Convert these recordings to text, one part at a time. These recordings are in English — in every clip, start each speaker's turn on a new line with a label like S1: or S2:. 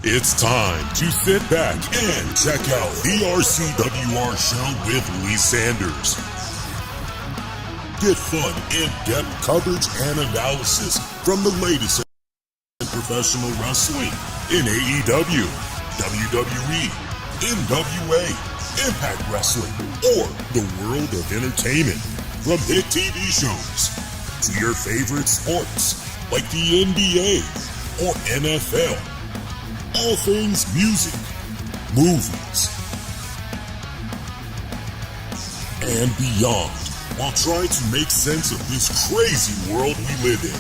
S1: It's time to sit back and check out the RCWR show with Lee Sanders. Get fun, in-depth coverage and analysis from the latest in professional wrestling in AEW, WWE, NWA, Impact Wrestling, or the world of entertainment. From hit TV shows to your favorite sports like the NBA or NFL. All things music, movies, and beyond, while trying to make sense of this crazy world we live in.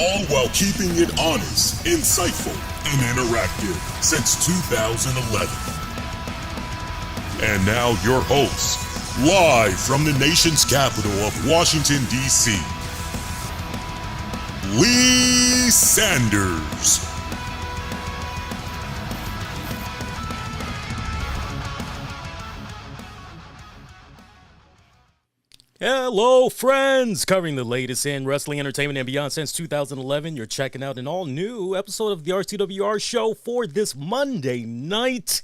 S1: All while keeping it honest, insightful, and interactive since 2011. And now your host, live from the nation's capital of Washington, D.C., Lee Sanders.
S2: Hello, friends! Covering the latest in wrestling, entertainment, and beyond since 2011. You're checking out an all-new episode of the RCWR show for this Monday night,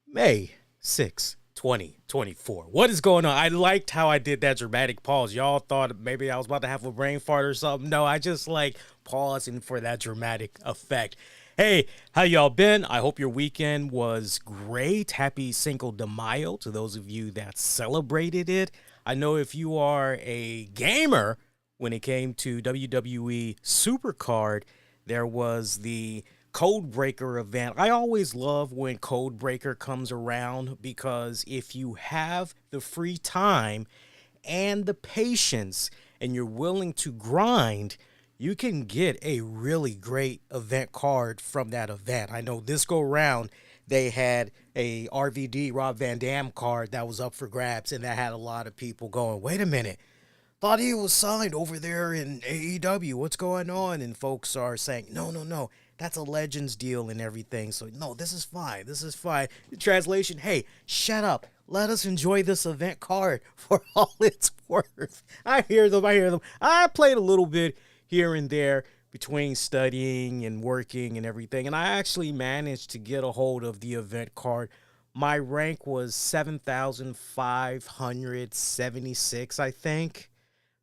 S2: May 6, 2024. What is going on? I liked how I did that dramatic pause. Y'all thought maybe I was about to have a brain fart or something. No, I just like pausing for that dramatic effect. Hey, how y'all been? I hope your weekend was great. Happy Cinco de Mayo to those of you that celebrated it. I know if you are a gamer, when it came to WWE Supercard, there was the Codebreaker event. I always love when Codebreaker comes around because if you have the free time and the patience and you're willing to grind, you can get a really great event card from that event. I know this go round, they had a RVD, Rob Van Dam card that was up for grabs, and that had a lot of people going, wait a minute, thought he was signed over there in AEW. What's going on? And folks are saying, no, that's a Legends deal and everything. So, no, this is fine. The translation, hey, shut up. Let us enjoy this event card for all it's worth. I hear them. I played a little bit here and there between studying and working and everything. And I actually managed to get a hold of the event card. My rank was 7,576, I think.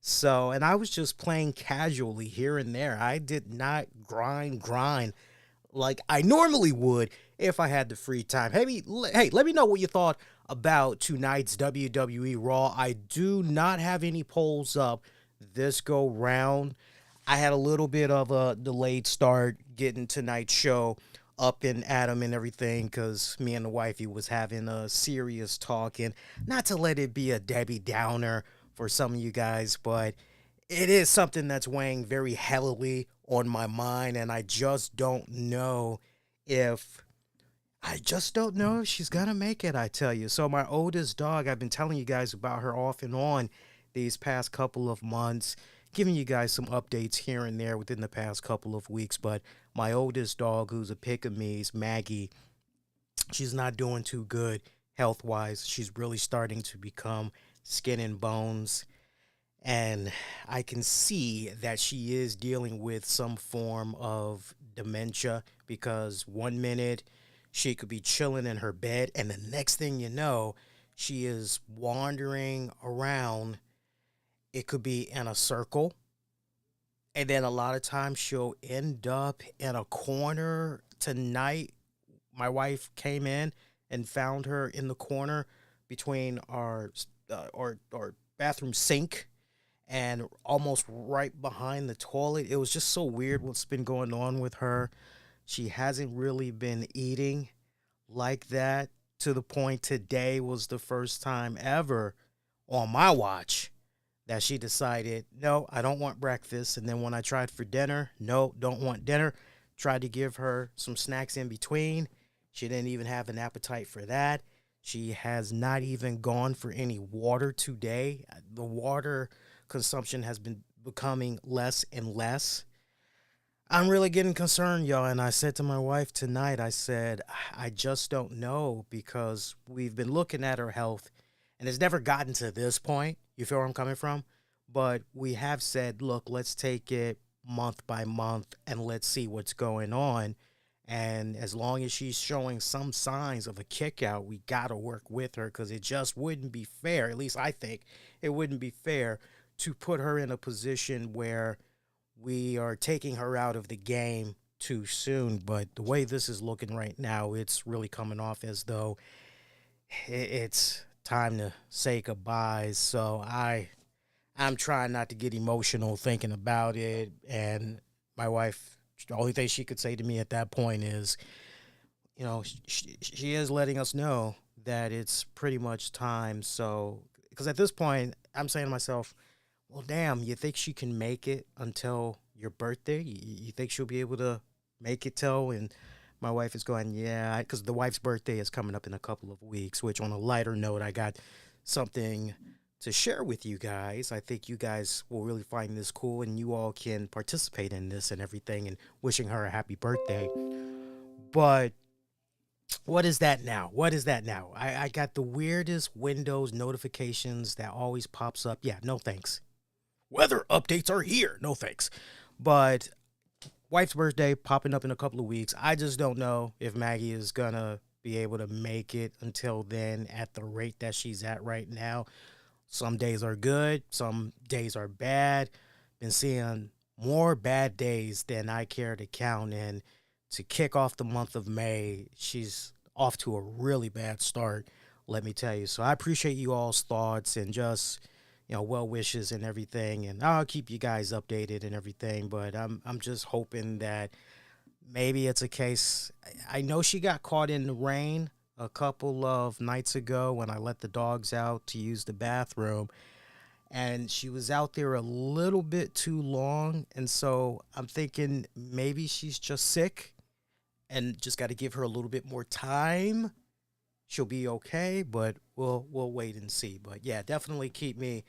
S2: So, and I was just playing casually here and there. I did not grind like I normally would if I had the free time. Hey, let me know what you thought about tonight's WWE RAW. I do not have any polls up this go round. I had a little bit of a delayed start getting tonight's show up and at 'em and everything because me and the wifey was having a serious talk. And not to let it be a Debbie Downer for some of you guys, but it is something that's weighing very heavily on my mind. And I just don't know if she's going to make it, I tell you. So my oldest dog, I've been telling you guys about her off and on these past couple of months, giving you guys some updates here and there within the past couple of weeks. But my oldest dog, who's a Pekingese, Maggie, she's not doing too good health-wise. She's really starting to become skin and bones. And I can see that she is dealing with some form of dementia because 1 minute she could be chilling in her bed and the next thing you know, she is wandering around. It could be in a circle. And then a lot of times she'll end up in a corner. Tonight, my wife came in and found her in the corner between our bathroom sink and almost right behind the toilet. It was just so weird what's been going on with her. She hasn't really been eating like that, to the point today was the first time ever on my watch that she decided, no, I don't want breakfast. And then when I tried for dinner, no, don't want dinner. Tried to give her some snacks in between. She didn't even have an appetite for that. She has not even gone for any water today. The water consumption has been becoming less and less. I'm really getting concerned, y'all. And I said to my wife tonight, I said, I just don't know, because we've been looking at her health and it's never gotten to this point. You feel where I'm coming from? but we have said, look, let's take it month by month and let's see what's going on. And as long as she's showing some signs of a kick out, we got to work with her because it just wouldn't be fair. At least I think it wouldn't be fair to put her in a position where we are taking her out of the game too soon. But the way this is looking right now, it's really coming off as though it's time to say goodbyes. So I'm trying not to get emotional thinking about it. And my wife, the only thing she could say to me at that point is, you know, she is letting us know that it's pretty much time. So, because at this point, I'm saying to myself, well, damn, you think she can make it until your birthday? You think she'll be able to make it till? And my wife is going, yeah, because the wife's birthday is coming up in a couple of weeks, which on a lighter note, I got something to share with you guys. I think you guys will really find this cool and you all can participate in this and everything, and wishing her a happy birthday. But what is that now? What is that now? I got the weirdest Windows notifications that always pops up. Yeah, no thanks. Weather updates are here. No thanks. But wife's birthday popping up in a couple of weeks. I just don't know if Maggie is going to be able to make it until then at the rate that she's at right now. Some days are good. Some days are bad. Been seeing more bad days than I care to count. And to kick off the month of May, she's off to a really bad start, let me tell you. So I appreciate you all's thoughts and just, you know, well wishes and everything. And I'll keep you guys updated and everything. But I'm just hoping that maybe it's a case. I know she got caught in the rain a couple of nights ago when I let the dogs out to use the bathroom, and she was out there a little bit too long. And so I'm thinking maybe she's just sick and just got to give her a little bit more time. She'll be okay, but we'll wait and see. But yeah, definitely keep me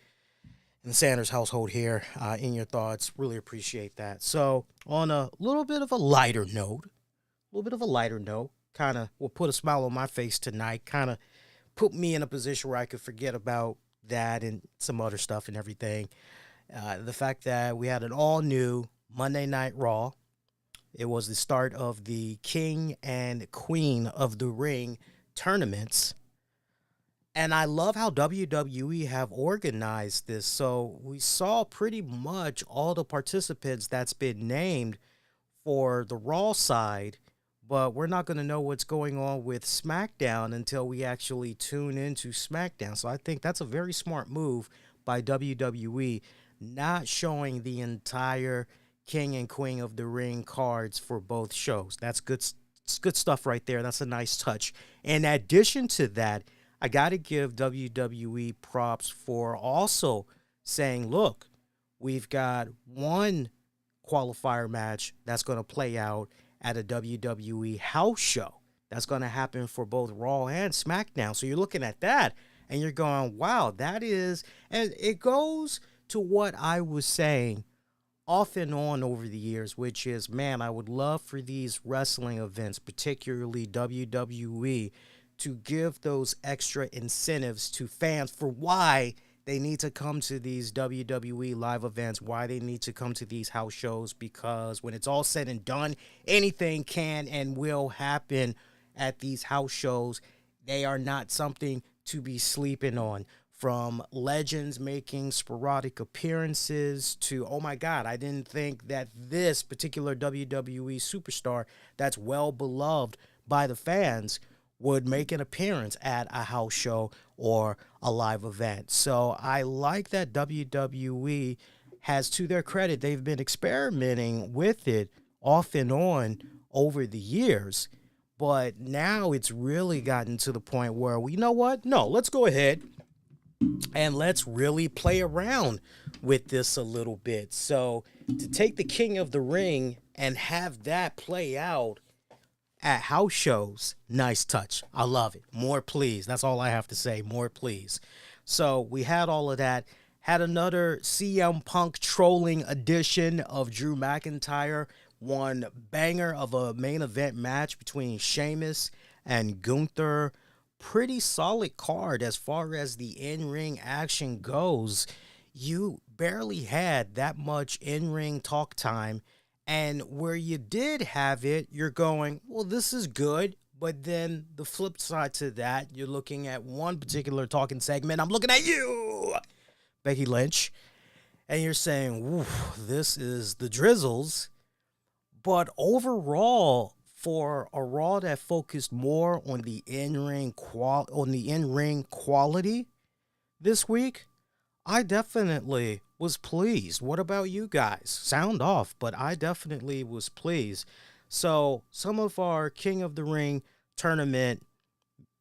S2: in the Sanders household here in your thoughts. Really appreciate that. So on a little bit of a lighter note, kind of will put a smile on my face tonight, kind of put me in a position where I could forget about that and some other stuff and everything. The fact that we had an all-new Monday Night Raw. It was the start of the King and Queen of the Ring tournaments. And I love how WWE have organized this. So we saw pretty much all the participants that's been named for the Raw side, but we're not going to know what's going on with SmackDown until we actually tune into SmackDown. So I think that's a very smart move by WWE, not showing the entire King and Queen of the Ring cards for both shows. That's good. It's good stuff right there. That's a nice touch. In addition to that, I got to give WWE props for also saying, look, we've got one qualifier match that's going to play out at a WWE house show. That's going to happen for both Raw and SmackDown. So you're looking at that and you're going, wow, that is, and it goes to what I was saying off and on over the years, which is, man, I would love for these wrestling events, particularly WWE, to give those extra incentives to fans for why they need to come to these WWE live events, why they need to come to these house shows, because when it's all said and done, anything can and will happen at these house shows. They are not something to be sleeping on. From legends making sporadic appearances to, oh my God, I didn't think that this particular WWE superstar that's well beloved by the fans would make an appearance at a house show or a live event. So I like that WWE has, to their credit, they've been experimenting with it off and on over the years. But now it's really gotten to the point where, well, you know what? No, let's go ahead and let's really play around with this a little bit. So to take the King of the Ring and have that play out at house shows, nice touch. I love it. More please. That's all I have to say. More please. So we had all of that. Had another CM Punk trolling edition of Drew McIntyre. One banger of a main event match between Sheamus and Gunther. Pretty solid card as far as the in-ring action goes. You barely had that much in-ring talk time. And where you did have it, you're going, well, this is good. But then the flip side to that, you're looking at one particular talking segment. I'm looking at you, Becky Lynch. And you're saying, woo, this is the drizzles. But overall, for a Raw that focused more on the in-ring quality this week, I definitely was pleased. What about you guys? Sound off, but I definitely was pleased. So some of our King of the Ring tournament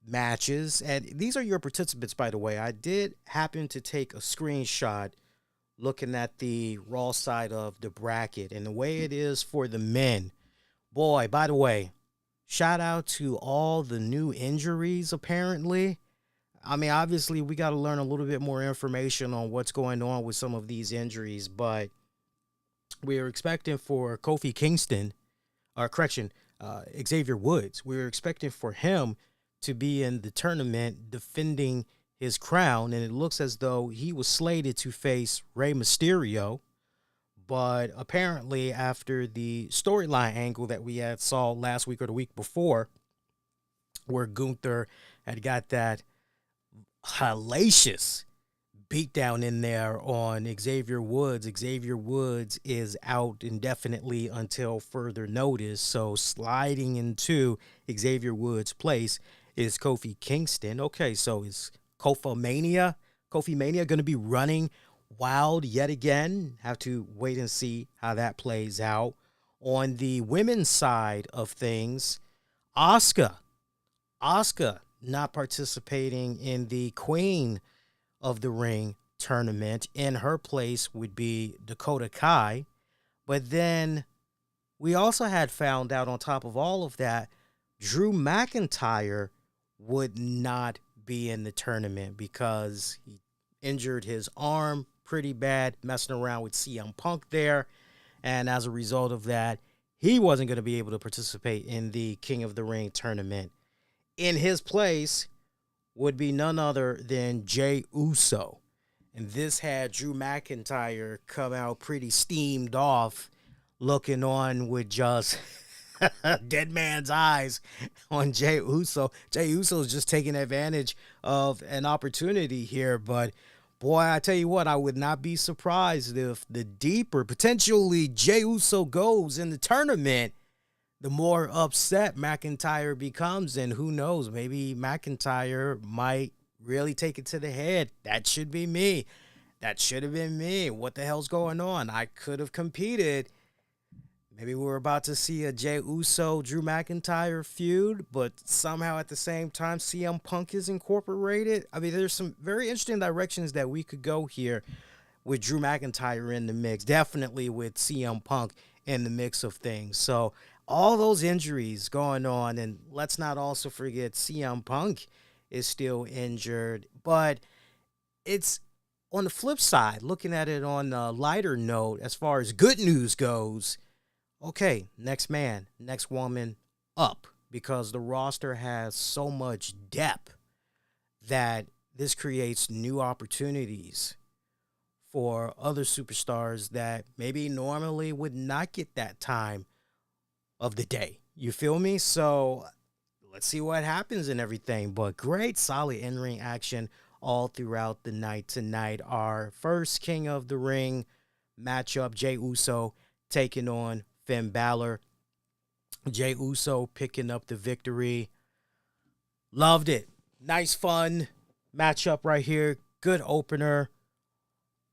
S2: matches, and these are your participants, by the way. I did happen to take a screenshot looking at the Raw side of the bracket and the way it is for the men. Boy, by the way, shout out to all the new injuries, apparently. I mean, obviously, we got to learn a little bit more information on what's going on with some of these injuries, but we are expecting for Kofi Kingston, Xavier Woods, we were expecting for him to be in the tournament defending his crown, and it looks as though he was slated to face Rey Mysterio. But apparently, after the storyline angle that we had saw last week or the week before, where Gunther had got that hellacious beatdown in there on Xavier Woods. Xavier Woods is out indefinitely until further notice. So sliding into Xavier Woods' place is Kofi Kingston. Okay, so is Kofi Mania going to be running wild yet again? Have to wait and see how that plays out. On the women's side of things, Asuka not participating in the Queen of the Ring tournament. In her place would be Dakota Kai. But then we also had found out on top of all of that, Drew McIntyre would not be in the tournament because he injured his arm pretty bad, messing around with CM Punk there. And as a result of that, he wasn't going to be able to participate in the King of the Ring tournament. In his place would be none other than Jey Uso. And this had Drew McIntyre come out pretty steamed off, looking on with just dead man's eyes on Jey Uso. Jey Uso is just taking advantage of an opportunity here. But, boy, I tell you what, I would not be surprised if the deeper potentially Jey Uso goes in the tournament, the more upset McIntyre becomes. And who knows, maybe McIntyre might really take it to the head. That should be me. That should have been me. What the hell's going on? I could have competed. Maybe we're about to see a Jey Uso, Drew McIntyre feud, but somehow at the same time, CM Punk is incorporated. I mean, there's some very interesting directions that we could go here with Drew McIntyre in the mix. Definitely with CM Punk in the mix of things. So all those injuries going on, and let's not also forget CM Punk is still injured. But it's on the flip side, looking at it on a lighter note, as far as good news goes, okay, next man, next woman up, because the roster has so much depth that this creates new opportunities for other superstars that maybe normally would not get that time of the day. You feel me? So let's see what happens and everything. But great, solid in-ring action all throughout the night tonight. Our first King of the Ring matchup, Jey Uso taking on Finn Balor. Jey Uso picking up the victory. Loved it. Nice, fun matchup right here. Good opener.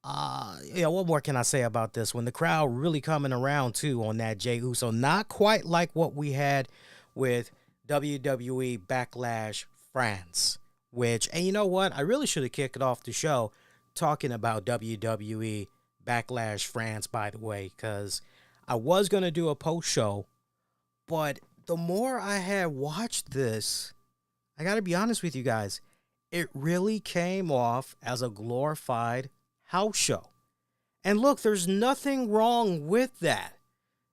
S2: What more can I say about this one? The crowd really coming around, too, on that Jey Uso. Not quite like what we had with WWE Backlash France, and you know what? I really should have kicked off the show talking about WWE Backlash France, by the way, because I was going to do a post-show, but the more I had watched this, I got to be honest with you guys, it really came off as a glorified house show. And look, there's nothing wrong with that.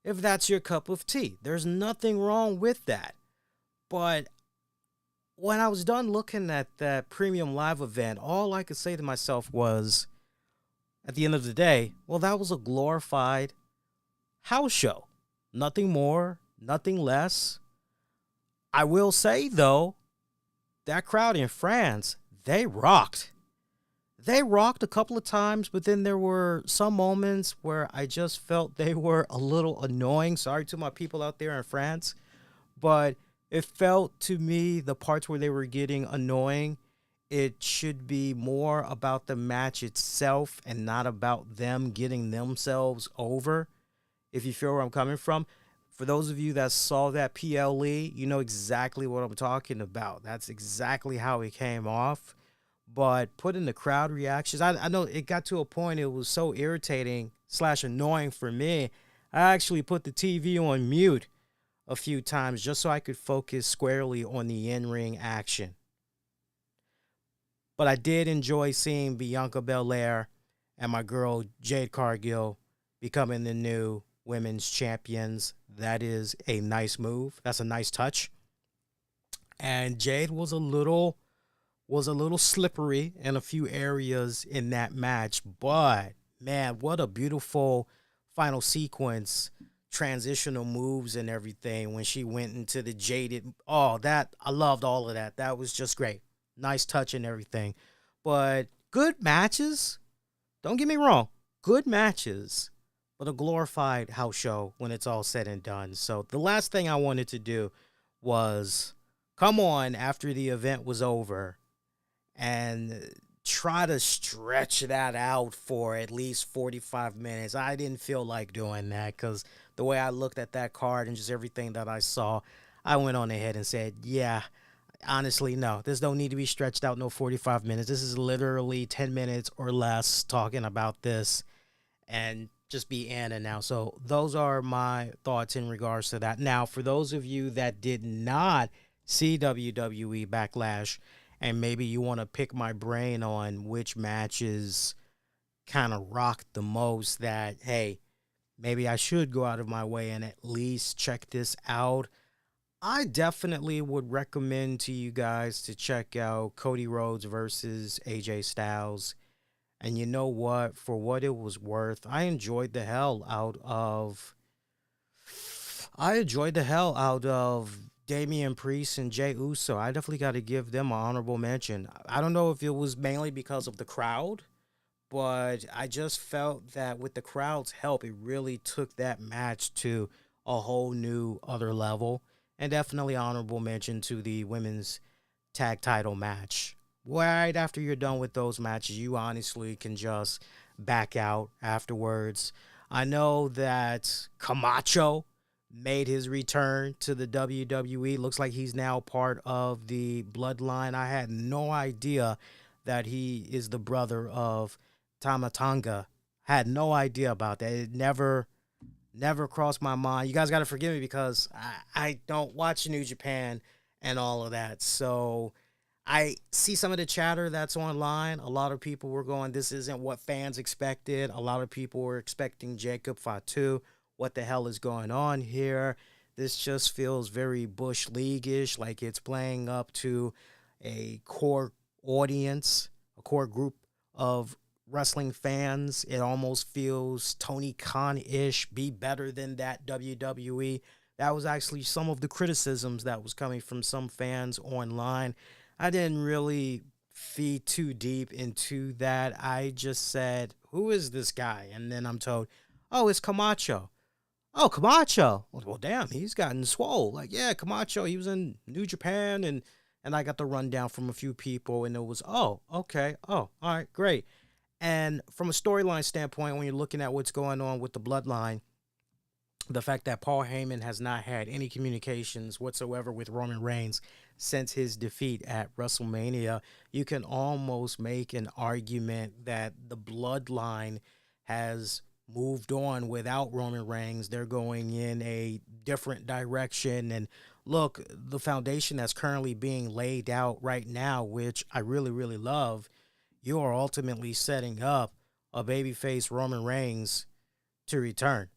S2: If that's your cup of tea, there's nothing wrong with that. But when I was done looking at that premium live event, all I could say to myself was, at the end of the day, well, that was a glorified house show. Nothing more, nothing less. I will say, though, that crowd in France, they rocked. They rocked a couple of times, but then there were some moments where I just felt they were a little annoying. Sorry to my people out there in France, but it felt to me the parts where they were getting annoying, it should be more about the match itself and not about them getting themselves over, if you feel where I'm coming from. For those of you that saw that PLE, you know exactly what I'm talking about. That's exactly how it came off. But putting the crowd reactions, I know it got to a point it was so irritating / annoying for me. I actually put the TV on mute a few times just so I could focus squarely on the in-ring action. But I did enjoy seeing Bianca Belair and my girl Jade Cargill becoming the new women's champions. That is a nice move. That's a nice touch. And Jade was a little slippery in a few areas in that match, but man, what a beautiful final sequence, transitional moves and everything when she went into the jaded. Oh, that I loved all of that. That was just great. Nice touch and everything. But good matches. Don't get me wrong. Good matches, but a glorified house show when it's all said and done. So the last thing I wanted to do was come on after the event was over and try to stretch that out for at least 45 minutes. I didn't feel like doing that because the way I looked at that card and just everything that I saw, I went on ahead and said, yeah, honestly, no, there's no need to be stretched out no 45 minutes. This is literally 10 minutes or less talking about this and just be in and out. So those are my thoughts in regards to that. Now, for those of you that did not see WWE Backlash, and maybe you want to pick my brain on which matches kind of rocked the most, that, hey, maybe I should go out of my way and at least check this out, I definitely would recommend to you guys to check out Cody Rhodes versus AJ Styles. And you know what? For what it was worth, I enjoyed the hell out of Damian Priest and Jey Uso. I definitely got to give them an honorable mention. I don't know if it was mainly because of the crowd, but I just felt that with the crowd's help, it really took that match to a whole new other level. And definitely honorable mention to the women's tag title match. Right after you're done with those matches, you honestly can just back out afterwards. I know that Camacho made his return to the WWE. Looks like he's now part of the Bloodline. I had no idea that he is the brother of Tama Tonga. Had no idea about that. It never crossed my mind. You guys got to forgive me because I don't watch New Japan and all of that. So I see some of the chatter that's online. A lot of people were going, this isn't what fans expected. A lot of people were expecting Jacob Fatu. What the hell is going on here? This just feels very Bush League-ish, like it's playing up to a core audience, a core group of wrestling fans. It almost feels Tony Khan-ish, be better than that WWE. That was actually some of the criticisms that was coming from some fans online. I didn't really feed too deep into that. I just said, who is this guy? And then I'm told, oh, it's Camacho. Oh, Camacho. Well, damn, he's gotten swole. Like, yeah, Camacho, he was in New Japan, and I got the rundown from a few people, and it was, oh, okay, oh, all right, great. And from a storyline standpoint, when you're looking at what's going on with the Bloodline, the fact that Paul Heyman has not had any communications whatsoever with Roman Reigns since his defeat at WrestleMania, you can almost make an argument that the Bloodline has moved on without Roman Reigns. They're going in a different direction. And look, the foundation that's currently being laid out right now, which I really, really love, you are ultimately setting up a babyface Roman Reigns to return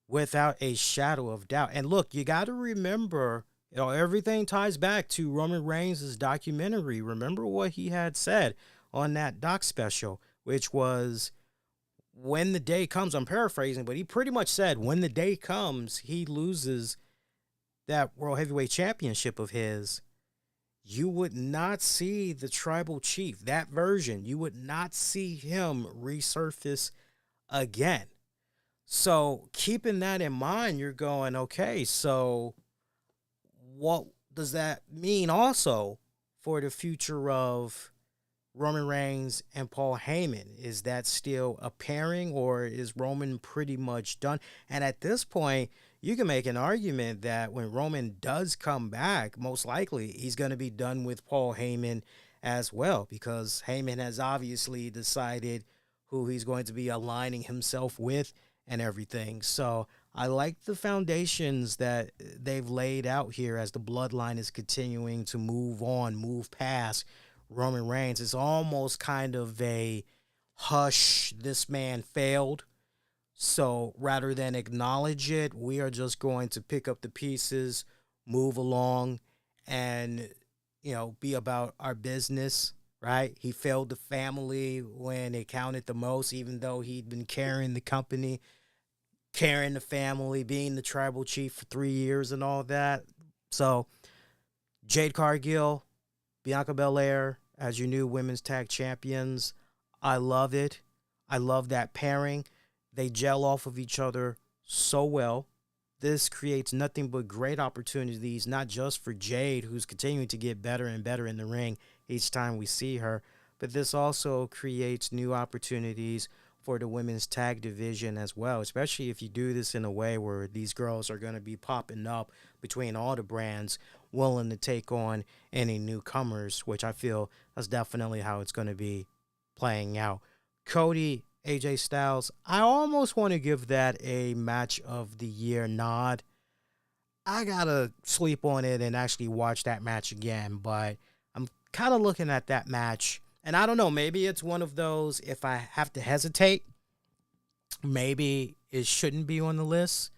S2: without a shadow of doubt. And look, you got to remember, you know, everything ties back to Roman Reigns' documentary. Remember what he had said on that doc special, which was, when the day comes, I'm paraphrasing, but he pretty much said when the day comes, he loses that World Heavyweight Championship of his, you would not see the tribal chief, that version, you would not see him resurface again. So keeping that in mind, you're going, okay, so what does that mean also for the future of Roman Reigns and Paul Heyman? Is that still a pairing, or is Roman pretty much done? And at this point, you can make an argument that when Roman does come back, most likely he's going to be done with Paul Heyman as well, because Heyman has obviously decided who he's going to be aligning himself with and everything. So I like the foundations that they've laid out here as the bloodline is continuing to move on, move past Roman Reigns. It's almost kind of a hush, this man failed. So rather than acknowledge it, we are just going to pick up the pieces, move along, and, be about our business, right? He failed the family when it counted the most, even though he'd been carrying the company, carrying the family, being the tribal chief for 3 years and all that. So Jade Cargill, Bianca Belair as your new women's tag champions. I love it. I love that pairing. They gel off of each other so well. This creates nothing but great opportunities, not just for Jade, who's continuing to get better and better in the ring each time we see her, but this also creates new opportunities for the women's tag division as well, especially if you do this in a way where these girls are going to be popping up between all the brands, willing to take on any newcomers, which I feel that's definitely how it's going to be playing out. Cody, AJ Styles, I almost want to give that a match of the year nod. I got to sleep on it and actually watch that match again, but I'm kind of looking at that match, and I don't know, maybe it's one of those, if I have to hesitate, maybe it shouldn't be on the list,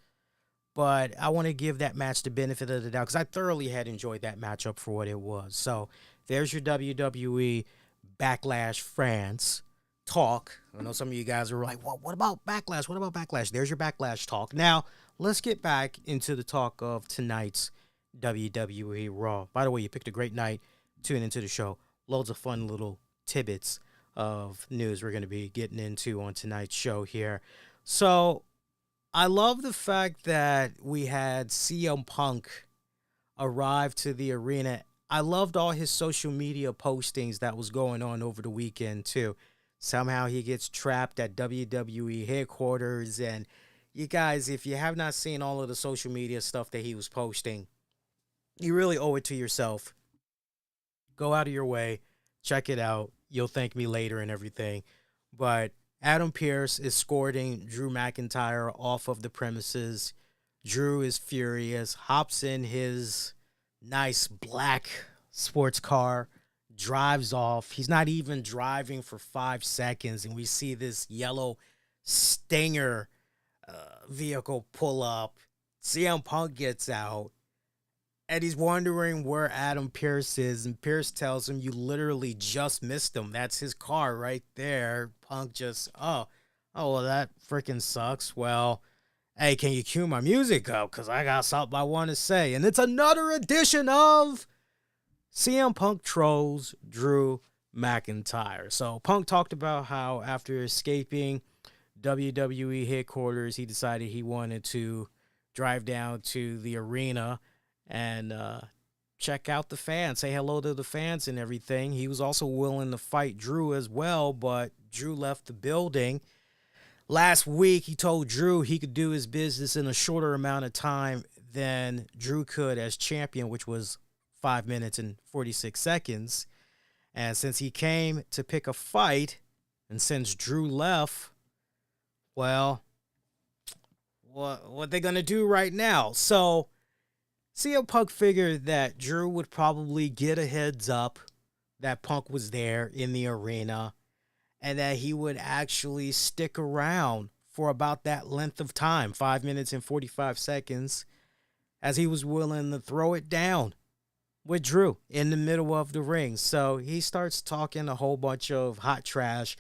S2: but I want to give that match the benefit of the doubt because I thoroughly had enjoyed that matchup for what it was. So there's your WWE Backlash France talk. I know some of you guys are like, what about Backlash? What about Backlash? There's your Backlash talk. Now, let's get back into the talk of tonight's WWE RAW. By the way, you picked a great night. Tune into the show. Loads of fun little tidbits of news we're going to be getting into on tonight's show here. So, I love the fact that we had CM Punk arrive to the arena. I loved all his social media postings that was going on over the weekend, too. Somehow he gets trapped at WWE headquarters. And you guys, if you have not seen all of the social media stuff that he was posting, you really owe it to yourself. Go out of your way. Check it out. You'll thank me later and everything. But Adam Pearce is escorting Drew McIntyre off of the premises. Drew is furious, hops in his nice black sports car, drives off. He's not even driving for 5 seconds, and we see this yellow Stinger vehicle pull up. CM Punk gets out, and he's wondering where Adam Pearce is, and Pearce tells him, you literally just missed him. That's his car right there. Punk just, well, that freaking sucks. Well, hey, can you cue my music up? Because I got something I want to say. And it's another edition of CM Punk trolls Drew McIntyre. So Punk talked about how after escaping WWE headquarters, he decided he wanted to drive down to the arena and check out the fans, say hello to the fans and everything. He was also willing to fight Drew as well, but Drew left the building. Last week, he told Drew he could do his business in a shorter amount of time than Drew could as champion, which was 5 minutes and 46 seconds. And since he came to pick a fight, and since Drew left, well, what they going to do right now? So CM Punk figured that Drew would probably get a heads up that Punk was there in the arena and that he would actually stick around for about that length of time, 5 minutes and 45 seconds, as he was willing to throw it down with Drew in the middle of the ring. So he starts talking a whole bunch of hot trash.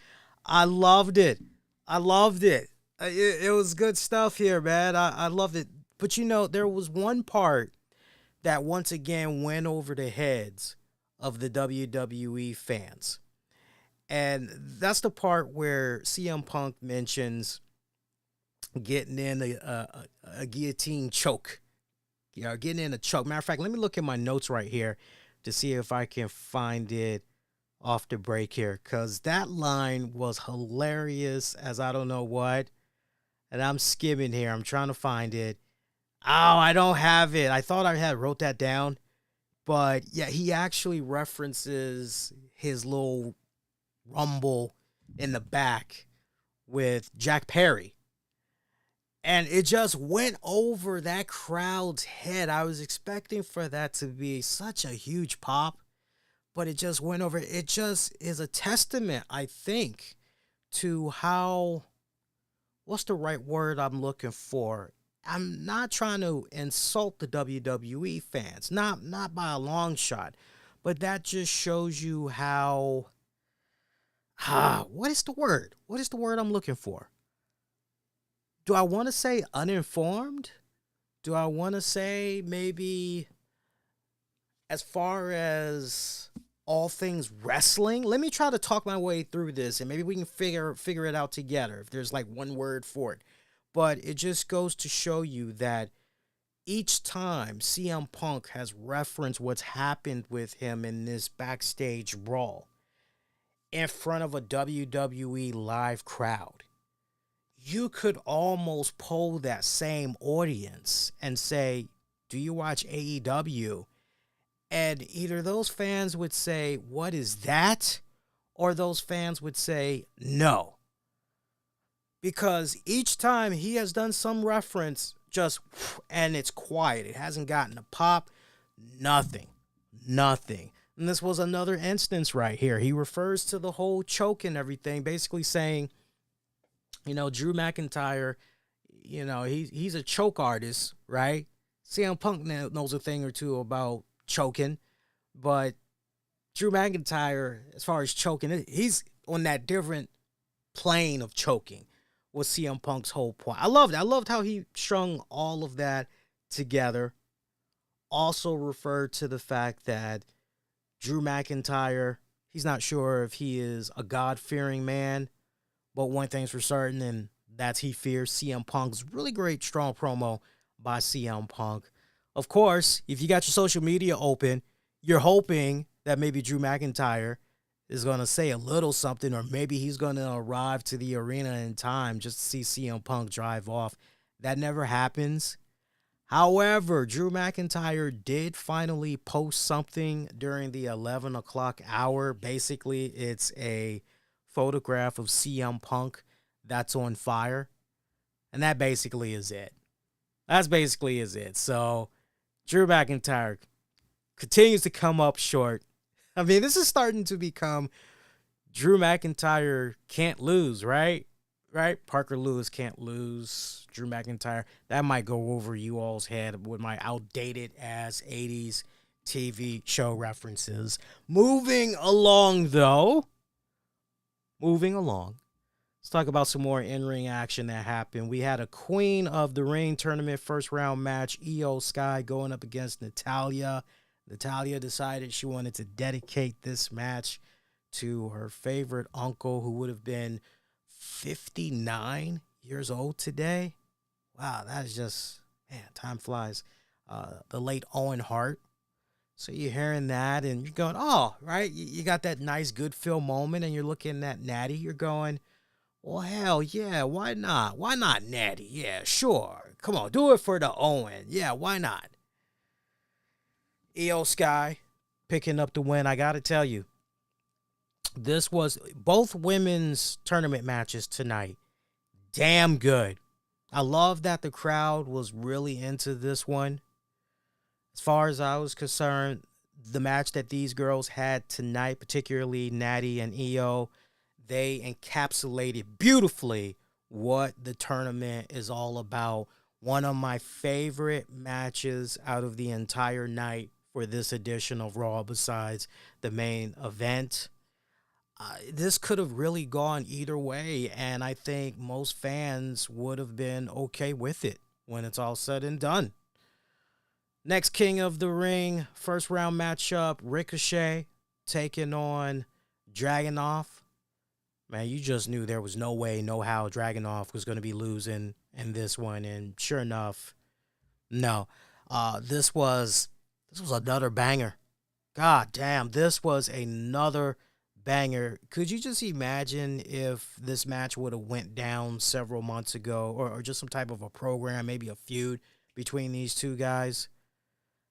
S2: I loved it. I loved it. It was good stuff here, man. I loved it. But there was one part that once again went over the heads of the WWE fans. And that's the part where CM Punk mentions getting in a guillotine choke. Getting in a choke. Matter of fact, let me look at my notes right here to see if I can find it off the break here. Because that line was hilarious as I don't know what. And I'm skimming here. I'm trying to find it. Oh, I don't have it. I thought I had wrote that down. But yeah, he actually references his little rumble in the back with Jack Perry. And it just went over that crowd's head. I was expecting for that to be such a huge pop, but it just went over. It just is a testament, I think, to how, what's the right word I'm looking for? I'm not trying to insult the WWE fans, not by a long shot, but that just shows you how, what is the word? What is the word I'm looking for? Do I want to say uninformed? Do I want to say maybe as far as all things wrestling? Let me try to talk my way through this and maybe we can figure it out together if there's like one word for it. But it just goes to show you that each time CM Punk has referenced what's happened with him in this backstage brawl in front of a WWE live crowd, you could almost poll that same audience and say, do you watch AEW? And either those fans would say, what is that? Or those fans would say, no. Because each time he has done some reference, and it's quiet. It hasn't gotten a pop. Nothing. And this was another instance right here. He refers to the whole choke and everything, basically saying, Drew McIntyre, he's a choke artist, right? CM Punk knows a thing or two about choking, but Drew McIntyre, as far as choking, he's on that different plane of choking was CM Punk's whole point. I loved it. I loved how he strung all of that together. Also referred to the fact that Drew McIntyre, he's not sure if he is a God-fearing man, but one thing's for certain, and that's he fears CM Punk's really great, strong promo by CM Punk. Of course, if you got your social media open, you're hoping that maybe Drew McIntyre is going to say a little something, or maybe he's going to arrive to the arena in time just to see CM Punk drive off. That never happens. However, Drew McIntyre did finally post something during the 11 o'clock hour. Basically, it's a photograph of CM Punk that's on fire. And that basically is it. So, Drew McIntyre continues to come up short. I mean, this is starting to become Drew McIntyre can't lose, right? Right? Parker Lewis can't lose. Drew McIntyre. That might go over you all's head with my outdated ass 80s TV show references. Moving along. Let's talk about some more in-ring action that happened. We had a Queen of the Ring tournament first round match. Io Sky going up against Natalya. Natalya decided she wanted to dedicate this match to her favorite uncle who would have been 59 years old today. Wow, that is just, man, time flies. The late Owen Hart. So you're hearing that and you're going, oh, right? You got that nice good feel moment and you're looking at Natty. You're going, well, hell yeah, why not? Why not Natty? Yeah, sure. Come on, do it for the Owen. Yeah, why not? Io Sky picking up the win. I got to tell you, this was both women's tournament matches tonight. Damn good. I love that the crowd was really into this one. As far as I was concerned, the match that these girls had tonight, particularly Natty and Io, they encapsulated beautifully what the tournament is all about. One of my favorite matches out of the entire night for this edition of Raw besides the main event. this could have really gone either way, and I think most fans would have been okay with it when it's all said and done. Next King of the Ring, first round matchup, Ricochet taking on Dragunov. Man, you just knew there was no way, no how Dragunov was going to be losing in this one, and sure enough, no. This was another banger. God damn, this was another banger. Could you just imagine if this match would have went down several months ago, or just some type of a program, maybe a feud between these two guys?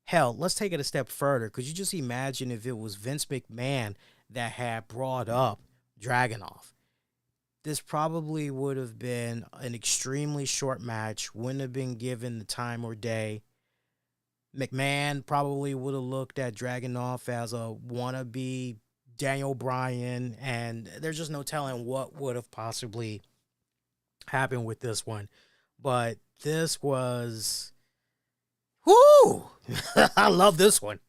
S2: Hell, let's take it a step further. Could you just imagine if it was Vince McMahon that had brought up Dragunov? This probably would have been an extremely short match, wouldn't have been given the time or day. McMahon probably would have looked at Dragunov as a wannabe Daniel Bryan, and there's just no telling what would have possibly happened with this one. But this was, whoo! I love this one.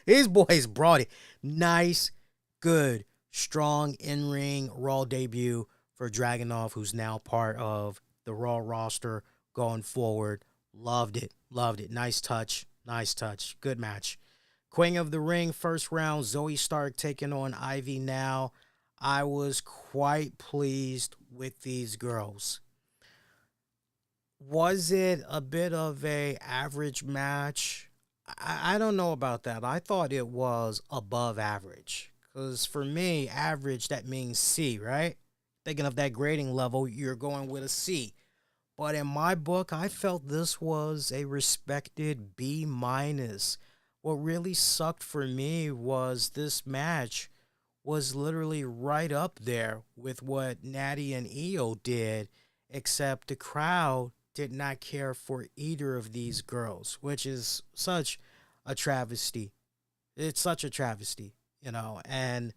S2: These boys brought it. Nice, good, strong in-ring Raw debut for Dragunov, who's now part of the Raw roster going forward. Loved it. Loved it. Nice touch. Nice touch. Good match. Queen of the Ring, first round, Zoe Stark taking on Ivy Now. I was quite pleased with these girls. Was it a bit of a average match? I don't know about that. I thought it was above average. Because for me, average, that means C, right? Thinking of that grading level, you're going with a C. But in my book, I felt this was a respected B-. What really sucked for me was this match was literally right up there with what Natty and Io did, except the crowd did not care for either of these girls, which is such a travesty. It's such a travesty, and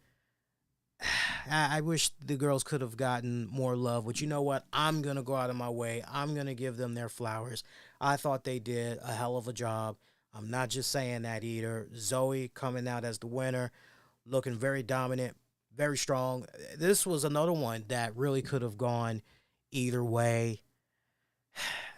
S2: I wish the girls could have gotten more love, but you know what? I'm going to go out of my way. I'm going to give them their flowers. I thought they did a hell of a job. I'm not just saying that either. Zoe coming out as the winner, looking very dominant, very strong. This was another one that really could have gone either way.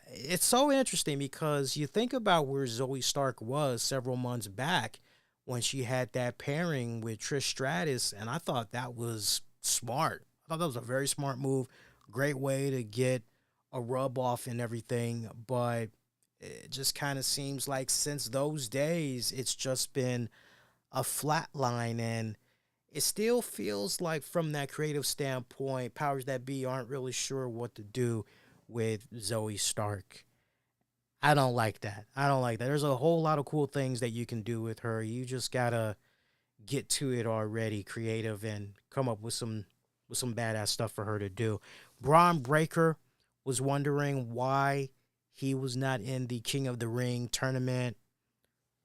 S2: It's so interesting because you think about where Zoe Stark was several months back when she had that pairing with Trish Stratus, and I thought that was smart. I thought that was a very smart move. Great way to get a rub off and everything, but it just kind of seems like since those days, it's just been a flat line, and it still feels like from that creative standpoint, powers that be aren't really sure what to do with Zoe Stark. I don't like that. I don't like that. There's a whole lot of cool things that you can do with her. You just gotta get to it already, creative, and come up with some badass stuff for her to do. Braun Breaker was wondering why he was not in the King of the Ring tournament.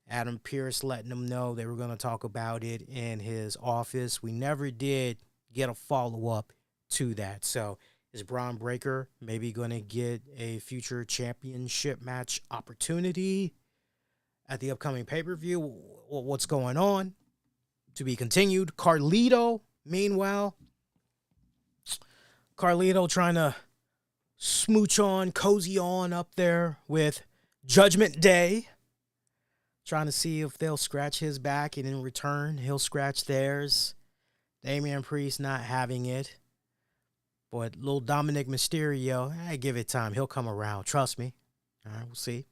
S2: Adam Pearce letting him know they were going to talk about it in his office. We never did get a follow-up to that. So is Braun Breaker maybe going to get a future championship match opportunity at the upcoming pay-per-view? What's going on? To be continued. Carlito, meanwhile. Carlito trying to smooch on, cozy on up there with Judgment Day. Trying to see if they'll scratch his back, and in return, he'll scratch theirs. Damian Priest not having it. But little Dominic Mysterio, give it time. He'll come around. Trust me. All right, we'll see.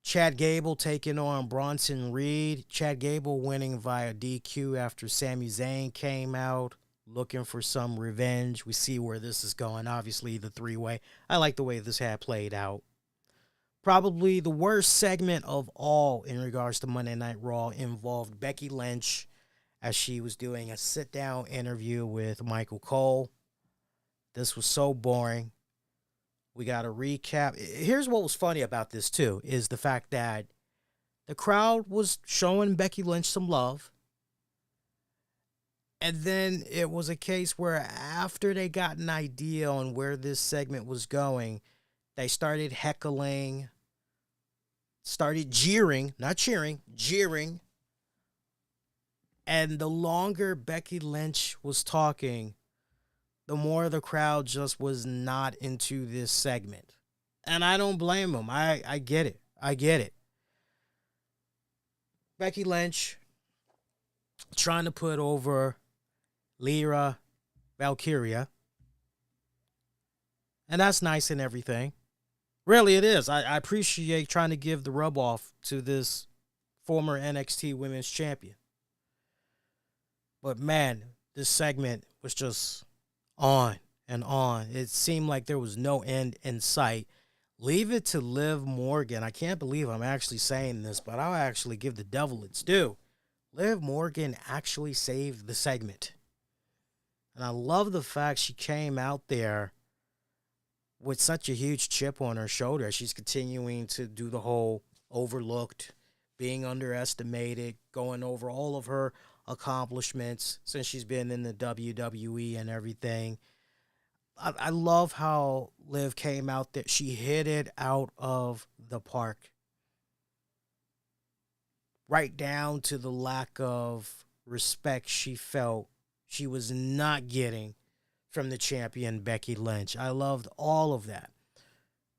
S2: Chad Gable taking on Bronson Reed. Chad Gable winning via DQ after Sami Zayn came out looking for some revenge. We see where this is going. Obviously, the three-way. I like the way this had played out. Probably the worst segment of all in regards to Monday Night Raw involved Becky Lynch as she was doing a sit-down interview with Michael Cole. This was so boring. We got a recap. Here's what was funny about this, too, is the fact that the crowd was showing Becky Lynch some love. And then it was a case where after they got an idea on where this segment was going, they started heckling, started jeering, not cheering, jeering And the longer Becky Lynch was talking, the more the crowd just was not into this segment. And I don't blame them. I get it. I get it. Becky Lynch trying to put over Lyra Valkyria. And that's nice and everything. Really, it is. I appreciate trying to give the rub off to this former NXT Women's Champion. But man, this segment was just on and on. It seemed like there was no end in sight. Leave it to Liv Morgan. I can't believe I'm actually saying this, but I'll actually give the devil its due. Liv Morgan actually saved the segment. And I love the fact she came out there with such a huge chip on her shoulder. She's continuing to do the whole overlooked, being underestimated, going over all of her accomplishments since she's been in the WWE and everything. I love how Liv came out there. She hit it out of the park. Right down to the lack of respect she felt she was not getting from the champion Becky Lynch. I loved all of that.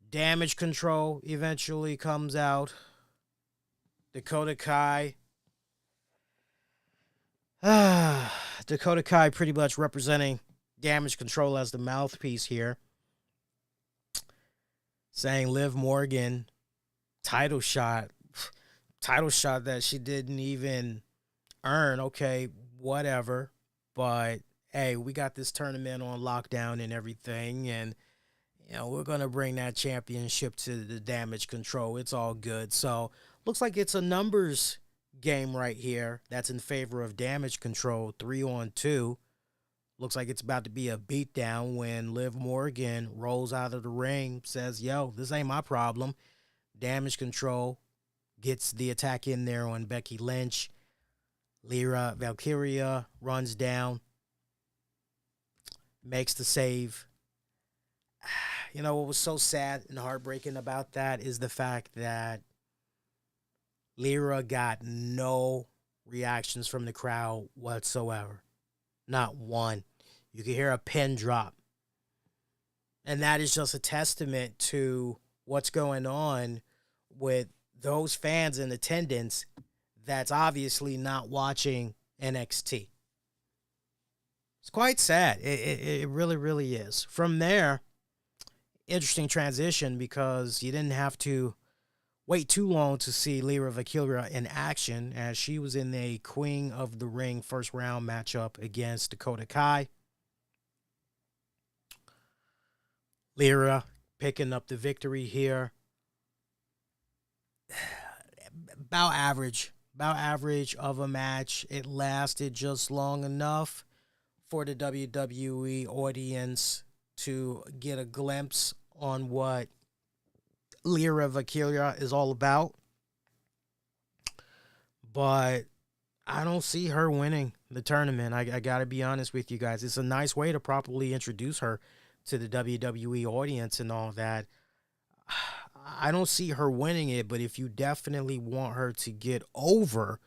S2: Damage Control eventually comes out. Dakota Kai. Dakota Kai pretty much representing Damage Control as the mouthpiece here. Saying Liv Morgan, title shot that she didn't even earn. Okay, whatever. But hey, we got this tournament on lockdown and everything, and we're gonna bring that championship to the Damage Control. It's all good. So looks like it's a numbers game right here that's in favor of Damage Control. 3-on-2. Looks like it's about to be a beatdown when Liv Morgan rolls out of the ring, says, yo, this ain't my problem. Damage Control gets the attack in there on Becky Lynch. Lyra Valkyria runs down, makes the save. What was so sad and heartbreaking about that is the fact that Lyra got no reactions from the crowd whatsoever. Not one. You can hear a pin drop. And that is just a testament to what's going on with those fans in attendance that's obviously not watching NXT. It's quite sad. It really, really is. From there, interesting transition because you didn't have to wait too long to see Lyra Valkyria in action as she was in a Queen of the Ring first round matchup against Dakota Kai. Lyra picking up the victory here. About average of a match. It lasted just long enough for the WWE audience to get a glimpse on what Lyra Valkyria is all about. But I don't see her winning the tournament. I got to be honest with you guys. It's a nice way to properly introduce her to the WWE audience and all that. I don't see her winning it, but if you definitely want her to get over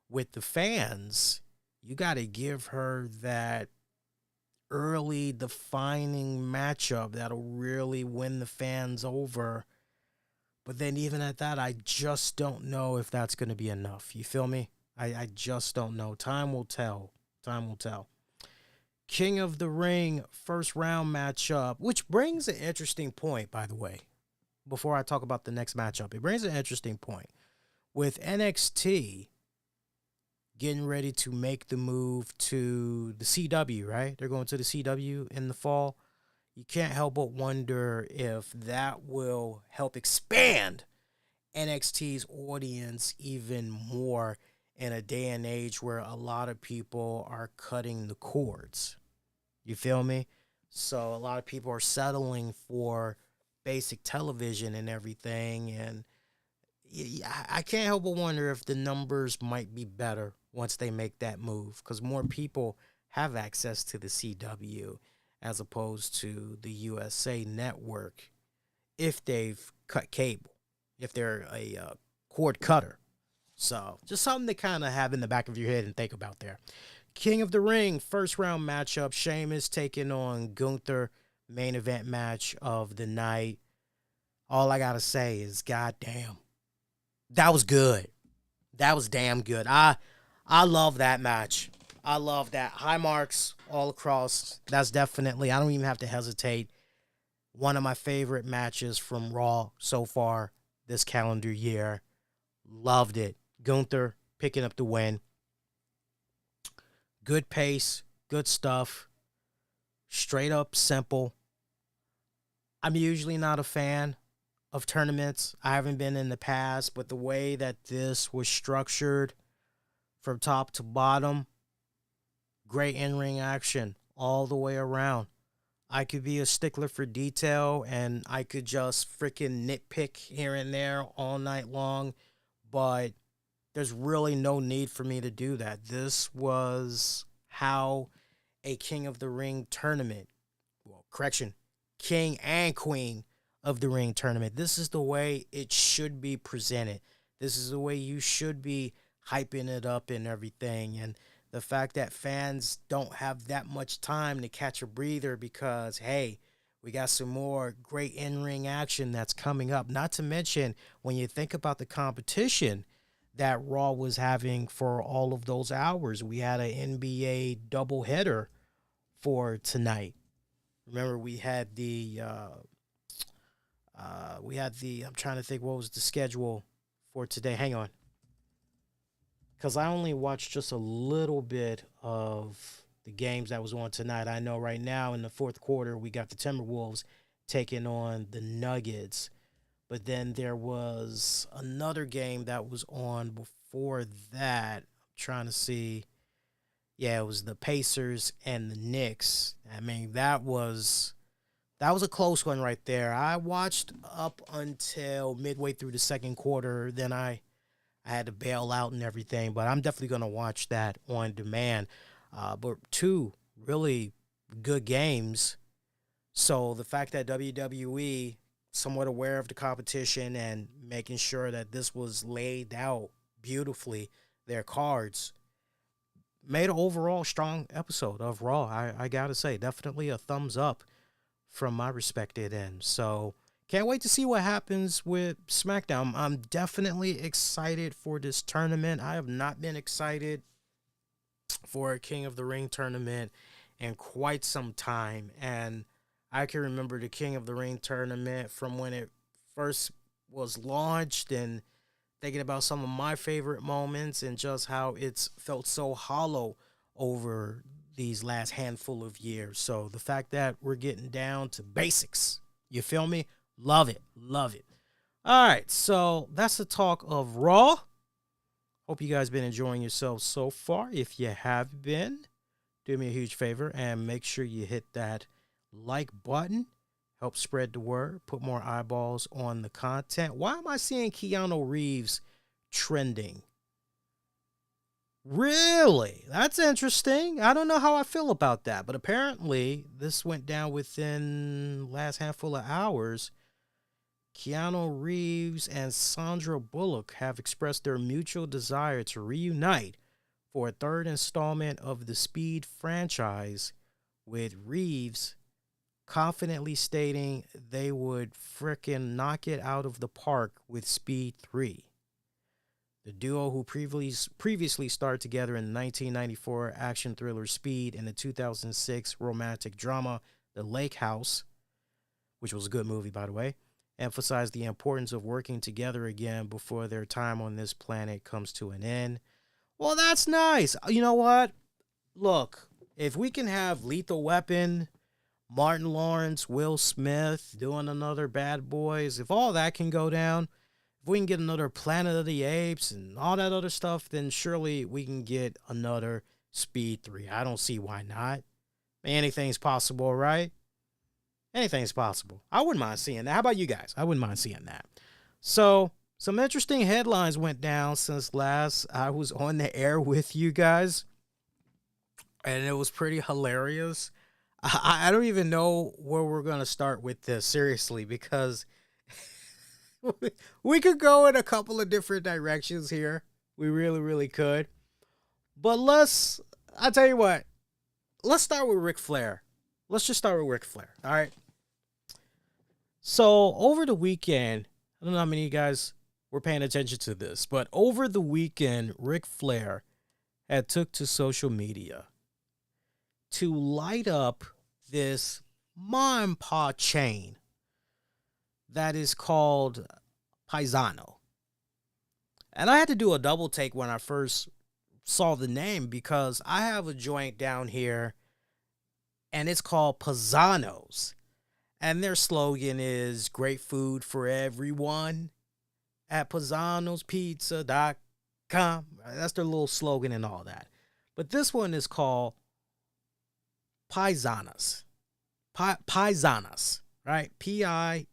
S2: with the fans, you got to give her that early defining matchup that'll really win the fans over. But then even at that, I just don't know if that's going to be enough. You feel me? I just don't know. Time will tell. Time will tell. King of the Ring first round matchup, which brings an interesting point, by the way. Before I talk about the next matchup, it brings an interesting point. With NXT getting ready to make the move to the CW, right? They're going to the CW in the fall. You can't help but wonder if that will help expand NXT's audience even more in a day and age where a lot of people are cutting the cords. You feel me? So a lot of people are settling for basic television and everything, and I can't help but wonder if the numbers might be better once they make that move, because more people have access to the CW as opposed to the USA Network if they've cut cable, if they're a cord cutter. So just something to kind of have in the back of your head and think about there. King of the Ring, first round matchup. Sheamus taking on Gunther, main event match of the night. All I got to say is, goddamn, that was good. That was damn good. I love that match. I love that. High marks all across. That's definitely, I don't even have to hesitate, one of my favorite matches from Raw so far this calendar year. Loved it. Gunther picking up the win. Good pace, good stuff. Straight up simple. I'm usually not a fan of tournaments. I haven't been in the past, but the way that this was structured from top to bottom, great in-ring action all the way around. I could be a stickler for detail, and I could just freaking nitpick here and there all night long, but there's really no need for me to do that. This was how a King of the Ring tournament, King and Queen of the Ring tournament, this is the way it should be presented. This is the way you should be hyping it up and everything. And the fact that fans don't have that much time to catch a breather because, hey, we got some more great in-ring action that's coming up. Not to mention, when you think about the competition that Raw was having for all of those hours, we had an NBA doubleheader for tonight. Remember, we had I'm trying to think what was the schedule for today. Hang on. Because I only watched just a little bit of the games that was on tonight. I know right now in the fourth quarter, we got the Timberwolves taking on the Nuggets. But then there was another game that was on before that. I'm trying to see. Yeah, it was the Pacers and the Knicks. I mean, that was a close one right there. I watched up until midway through the second quarter. Then I had to bail out and everything. But I'm definitely going to watch that on demand. But two really good games. So the fact that WWE, somewhat aware of the competition and making sure that this was laid out beautifully, their cards, made an overall strong episode of Raw. I gotta say, definitely a thumbs up from my respected end. So can't wait to see what happens with SmackDown. I'm definitely excited for this tournament. I have not been excited for a King of the Ring tournament in quite some time, and I can remember the King of the Ring tournament from when it first was launched and thinking about some of my favorite moments and just how it's felt so hollow over these last handful of years. So the fact that we're getting down to basics, you feel me? Love it. Love it. All right, so that's the talk of Raw. Hope you guys been enjoying yourselves so far. If you have been, do me a huge favor and make sure you hit that like button. Help spread the word. Put more eyeballs on the content. Why am I seeing Keanu Reeves trending? Really? That's interesting. I don't know how I feel about that, but apparently this went down within the last handful of hours. Keanu Reeves and Sandra Bullock have expressed their mutual desire to reunite for a third installment of the Speed franchise, with Reeves confidently stating they would frickin' knock it out of the park with Speed 3. The duo, who previously starred together in the 1994 action thriller Speed and the 2006 romantic drama The Lake House, which was a good movie, by the way, emphasized the importance of working together again before their time on this planet comes to an end. Well, that's nice. You know what? Look, if we can have Lethal Weapon, Martin Lawrence, Will Smith doing another Bad Boys, if all that can go down, if we can get another Planet of the Apes and all that other stuff, then surely we can get another Speed 3. I don't see why not. Anything's possible, right? Anything's possible. I wouldn't mind seeing that. How about you guys? I wouldn't mind seeing that. So, some interesting headlines went down since last I was on the air with you guys, and it was pretty hilarious. I don't even know where we're going to start with this, seriously, because we could go in a couple of different directions here We really, really could. But I'll tell you what, let's start with Ric Flair. Let's just start with Ric Flair, all right? So, over the weekend, I don't know how many of you guys were paying attention to this, but over the weekend, Ric Flair had took to social media to light up this ma and pa chain that is called Paisano. And I had to do a double take when I first saw the name because I have a joint down here and it's called Paisano's. And their slogan is great food for everyone at Paisano'sPizza.com. That's their little slogan and all that. But this one is called Paisanas. Paisanas, right? Piesonas.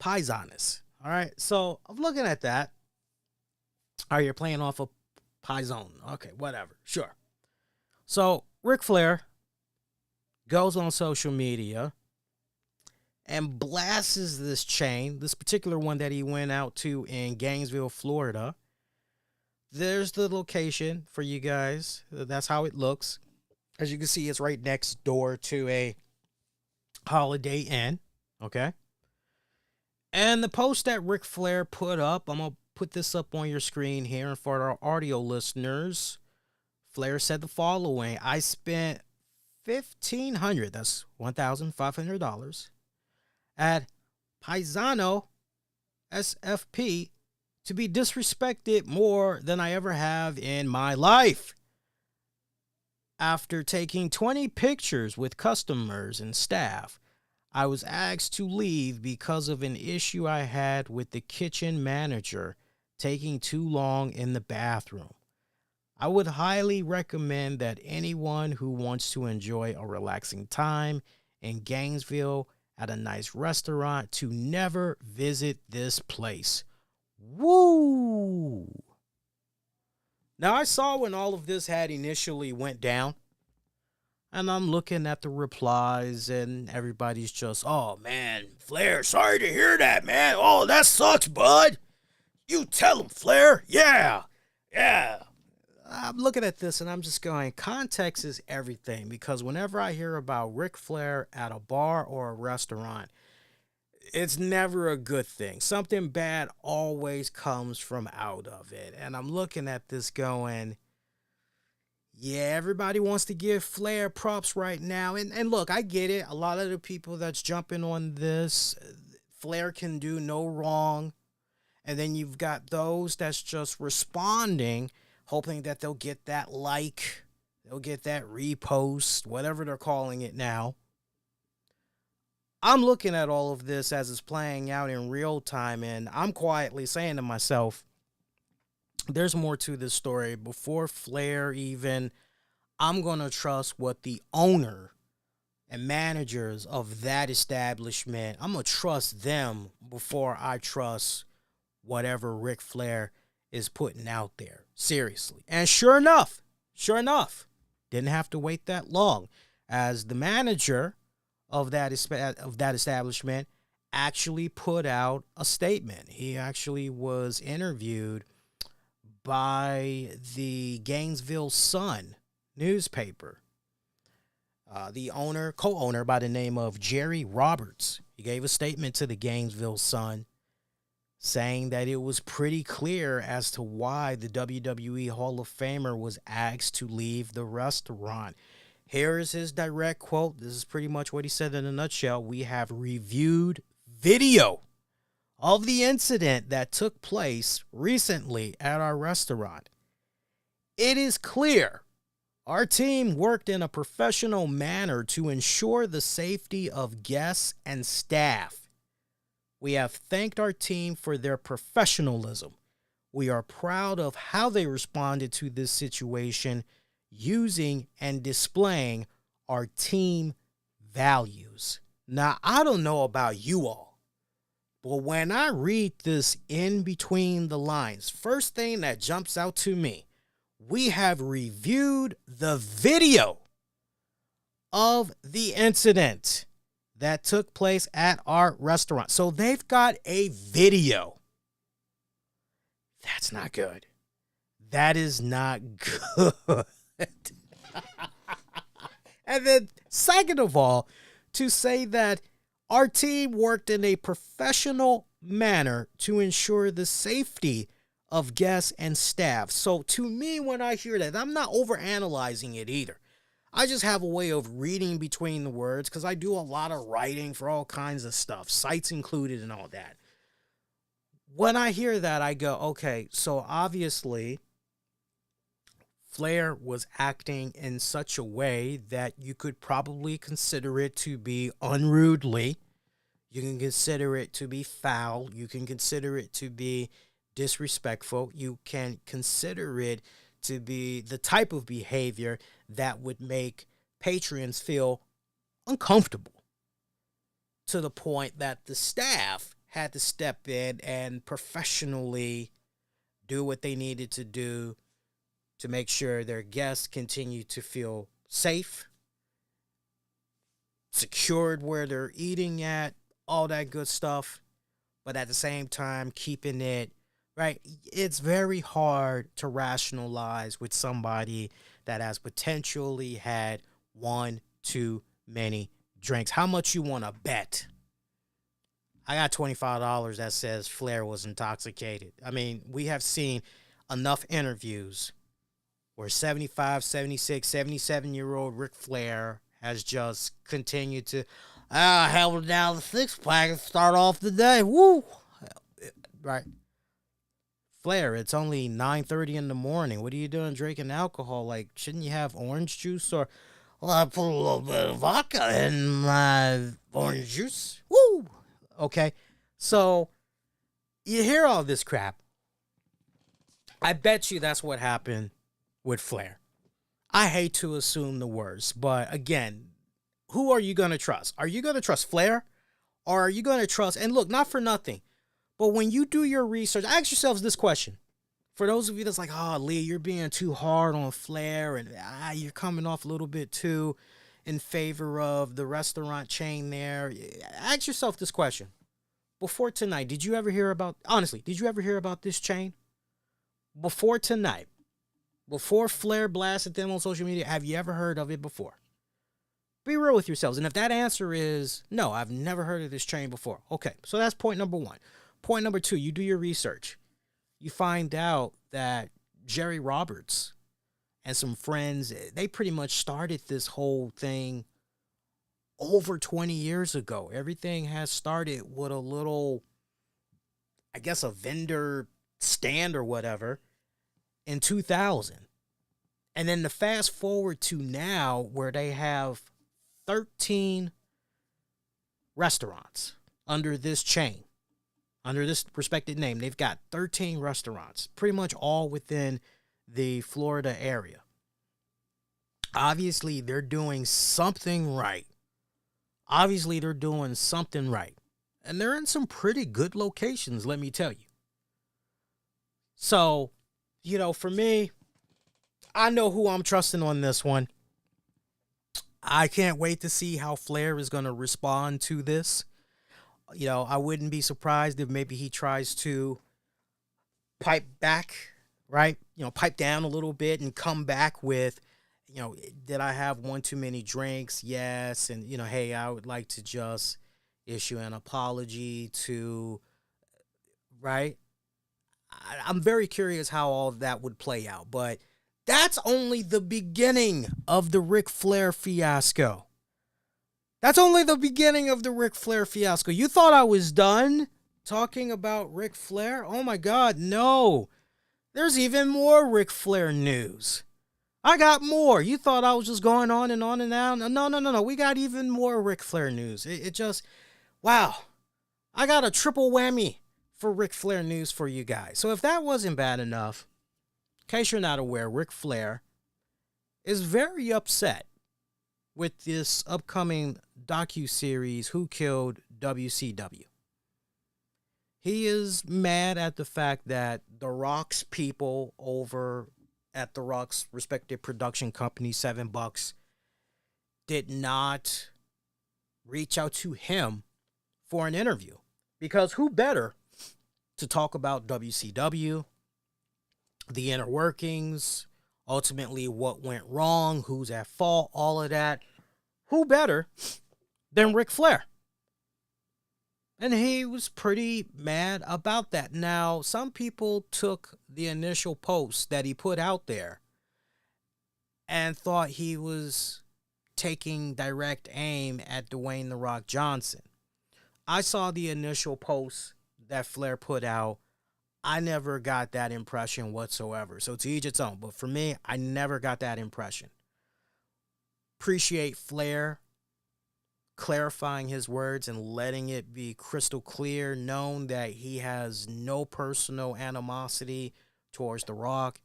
S2: Paisanas. All right. So I'm looking at that. All right, you're playing off of Paisano. Okay, whatever. Sure. So Ric Flair goes on social media and blasts this chain, this particular one that he went out to in Gainesville, Florida. There's the location for you guys. That's how it looks. As you can see, it's right next door to a Holiday Inn. Okay. And the post that Ric Flair put up, I'm going to put this up on your screen here. And for our audio listeners, Flair said the following: I spent $1,500, that's $1,500, at Paisano SFP to be disrespected more than I ever have in my life. After taking 20 pictures with customers and staff, I was asked to leave because of an issue I had with the kitchen manager taking too long in the bathroom. I would highly recommend that anyone who wants to enjoy a relaxing time in Gainesville at a nice restaurant to never visit this place. Woo! Now, I saw when all of this had initially went down, and I'm looking at the replies, and everybody's just, oh, man, Flair, sorry to hear that, man. Oh, that sucks, bud. You tell him, Flair. Yeah. I'm looking at this, and I'm just going, context is everything, because whenever I hear about Ric Flair at a bar or a restaurant, it's never a good thing. Something bad always comes from out of it. And I'm looking at this going, yeah, everybody wants to give Flair props right now. And look, I get it. A lot of the people that's jumping on this, Flair can do no wrong. And then you've got those that's just responding, hoping that they'll get that like, they'll get that repost, whatever they're calling it now. I'm looking at all of this as it's playing out in real time, and I'm quietly saying to myself, there's more to this story. Before Flair even, I'm going to trust what the owner and managers of that establishment, I'm going to trust them before I trust whatever Ric Flair is putting out there. Seriously. And sure enough, didn't have to wait that long, as the manager of that establishment actually put out a statement. He actually was interviewed by the Gainesville Sun newspaper. The co-owner by the name of Jerry Roberts, he gave a statement to the Gainesville Sun saying that it was pretty clear as to why the WWE Hall of Famer was asked to leave the restaurant. Here is his direct quote. This is pretty much what he said in a nutshell. We have reviewed video of the incident that took place recently at our restaurant. It is clear our team worked in a professional manner to ensure the safety of guests and staff. We have thanked our team for their professionalism. We are proud of how they responded to this situation, using and displaying our team values. Now, I don't know about you all, but when I read this in between the lines, first thing that jumps out to me, we have reviewed the video of the incident that took place at our restaurant. So they've got a video That's not good. That is not good. And then, second of all, to say that our team worked in a professional manner to ensure the safety of guests and staff. So to me, when I hear that, I'm not overanalyzing it either. I just have a way of reading between the words because I do a lot of writing for all kinds of stuff, sites included and all that. When I hear that, I go, okay, so obviously Flair was acting in such a way that you could probably consider it to be unruly. You can consider it to be foul. You can consider it to be disrespectful. You can consider it to be the type of behavior that would make patrons feel uncomfortable to the point that the staff had to step in and professionally do what they needed to do to make sure their guests continue to feel safe, secured where they're eating at, all that good stuff, but at the same time keeping it right. It's very hard to rationalize with somebody that has potentially had one too many drinks. How much you want to bet? I got $25 that says Flair was intoxicated. I mean, we have seen enough interviews where 75, 76, 77-year-old Ric Flair has just continued to held down the six-pack and start off the day. Woo! Right. Flair, it's only 9:30 in the morning. What are you doing drinking alcohol? Like, shouldn't you have orange juice? Or, well, I put a little bit of vodka in my orange juice. Woo! Okay. So, you hear all this crap. I bet you that's what happened with Flair. I hate to assume the worst, but again, who are you going to trust? Are you going to trust Flair? Or are you going to trust, and look, not for nothing, but when you do your research, ask yourselves this question. For those of you that's like, oh, Lee, you're being too hard on Flair, and you're coming off a little bit too in favor of the restaurant chain there. Ask yourself this question. Before tonight, did you ever hear about this chain? Before tonight, before Flair blasted them on social media, have you ever heard of it before? Be real with yourselves. And if that answer is no, I've never heard of this chain before. Okay, so that's point number one. Point number two, you do your research. You find out that Jerry Roberts and some friends, they pretty much started this whole thing over 20 years ago. Everything has started with a little, I guess, a vendor stand or whatever in 2000. And then the fast forward to now where they have 13 restaurants under this chain, under this respected name. They've got 13 restaurants, pretty much all within the Florida area. Obviously, they're doing something right. And they're in some pretty good locations, let me tell you. So, for me, I know who I'm trusting on this one. I can't wait to see how Flair is going to respond to this. I wouldn't be surprised if maybe he tries to pipe back, right? Pipe down a little bit and come back with, did I have one too many drinks? Yes. And, hey, I would like to just issue an apology to, right? I'm very curious how all of that would play out, but that's only the beginning of the Ric Flair fiasco. You thought I was done talking about Ric Flair? Oh my God, no. There's even more Ric Flair news. I got more. You thought I was just going on and on and on. No. We got even more Ric Flair news. It just, wow. I got a triple whammy for Ric Flair news for you guys. So if that wasn't bad enough, in case you're not aware, Ric Flair is very upset with this upcoming docuseries, Who Killed WCW. He is mad at the fact that The Rock's people over at The Rock's respective production company, $7, did not reach out to him for an interview. Because who better to talk about WCW, the inner workings, ultimately what went wrong, who's at fault, all of that. Who better than Ric Flair? And he was pretty mad about that. Now, some people took the initial post that he put out there and thought he was taking direct aim at Dwayne "The Rock" Johnson. I saw the initial post that Flair put out. I never got that impression whatsoever. So to each its own. But for me, I never got that impression. Appreciate Flair clarifying his words and letting it be crystal clear, known that he has no personal animosity towards The Rock.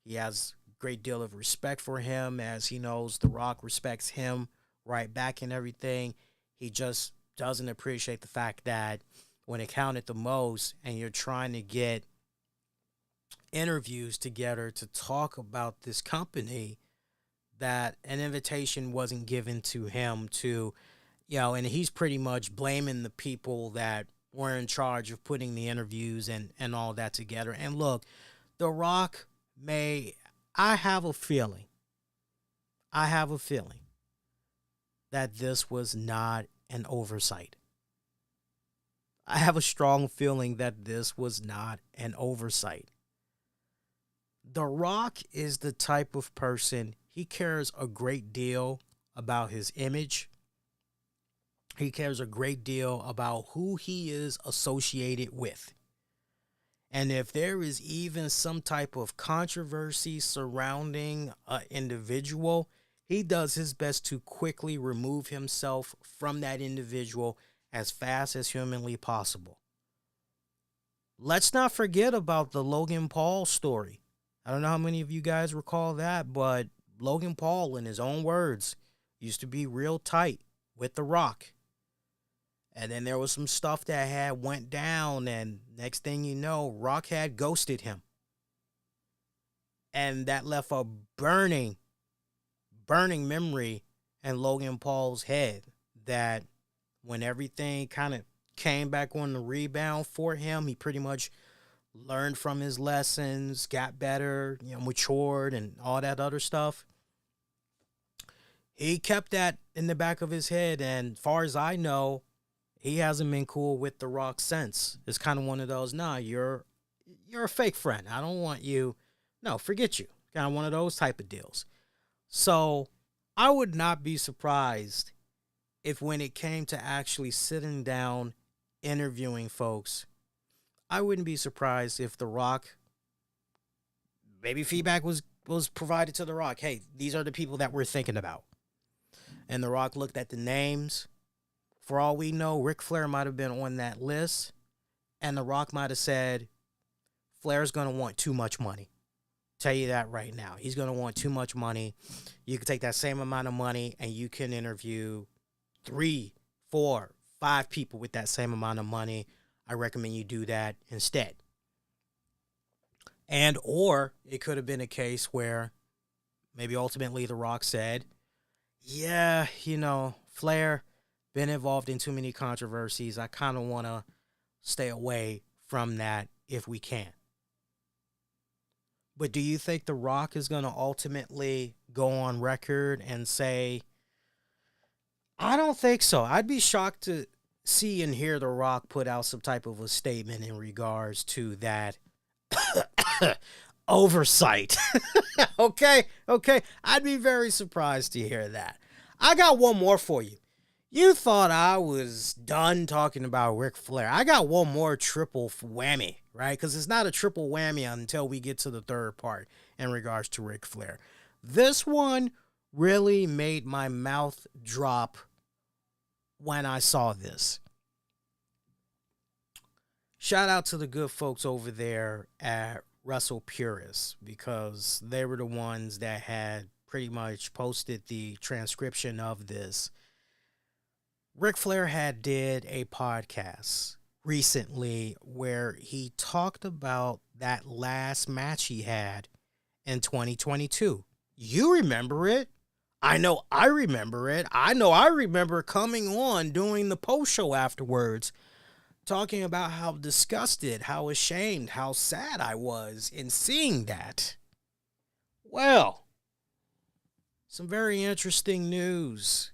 S2: He has a great deal of respect for him, as he knows The Rock respects him right back and everything. He just doesn't appreciate the fact that when it counted the most and you're trying to get interviews together to talk about this company, that an invitation wasn't given to him to, and he's pretty much blaming the people that were in charge of putting the interviews and all that together. And look, The Rock I have a feeling that this was not an oversight. I have a strong feeling that this was not an oversight. The Rock is the type of person, he cares a great deal about his image. He cares a great deal about who he is associated with. And if there is even some type of controversy surrounding an individual, he does his best to quickly remove himself from that individual as fast as humanly possible. Let's not forget about the Logan Paul story. I don't know how many of you guys recall that, but Logan Paul, in his own words, used to be real tight with The Rock. And then there was some stuff that had went down, and next thing you know, Rock had ghosted him. And that left a burning memory in Logan Paul's head, that when everything kind of came back on the rebound for him, he pretty much learned from his lessons, got better, matured and all that other stuff. He kept that in the back of his head, and far as I know, he hasn't been cool with The Rock since. It's kind of one of those, you're a fake friend. I don't want you. No, forget you. Kind of one of those type of deals. So I would not be surprised if when it came to actually sitting down, interviewing folks, I wouldn't be surprised if The Rock, maybe feedback was provided to The Rock. Hey, these are the people that we're thinking about. And The Rock looked at the names. For all we know, Ric Flair might have been on that list, and The Rock might have said, Flair's going to want too much money. Tell you that right now. He's going to want too much money. You can take that same amount of money, and you can interview 3, 4, 5 people with that same amount of money. I recommend you do that instead. And or it could have been a case where maybe ultimately The Rock said, yeah, Flair been involved in too many controversies. I kind of want to stay away from that if we can. But do you think The Rock is going to ultimately go on record and say, I don't think so. I'd be shocked to see and hear The Rock put out some type of a statement in regards to that oversight. Okay. I'd be very surprised to hear that. I got one more for you. You thought I was done talking about Ric Flair. I got one more triple whammy, right? Because it's not a triple whammy until we get to the third part in regards to Ric Flair. This one really made my mouth drop when I saw this. Shout out to the good folks over there at Wrestle Purists, because they were the ones that had pretty much posted the transcription of this. Ric Flair did a podcast recently where he talked about that last match he had in 2022. You remember it. I know I remember it. I know I remember coming on doing the post show afterwards talking about how disgusted, how ashamed, how sad I was in seeing that. Well, some very interesting news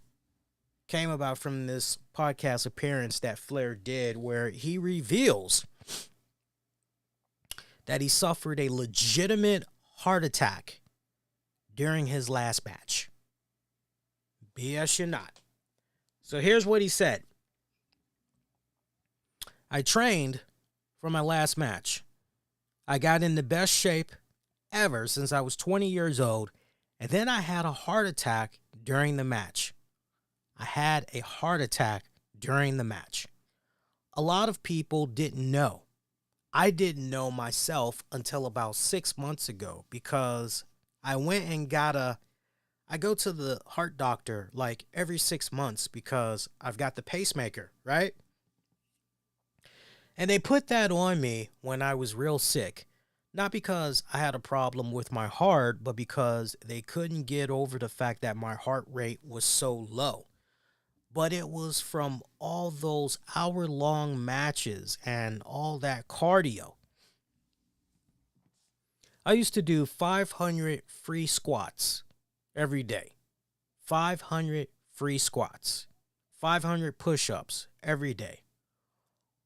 S2: came about from this podcast appearance that Flair did, where he reveals that he suffered a legitimate heart attack during his last match. BS you not. So here's what he said. I trained for my last match. I got in the best shape ever since I was 20 years old, and then I had a heart attack during the match. I had a heart attack during the match. A lot of people didn't know. I didn't know myself until about 6 months ago, because I went and I go to the heart doctor like every 6 months because I've got the pacemaker, right? And they put that on me when I was real sick. Not because I had a problem with my heart, but because they couldn't get over the fact that my heart rate was so low. But it was from all those hour-long matches and all that cardio. I used to do 500 free squats every day. 500 free squats. 500 push-ups every day.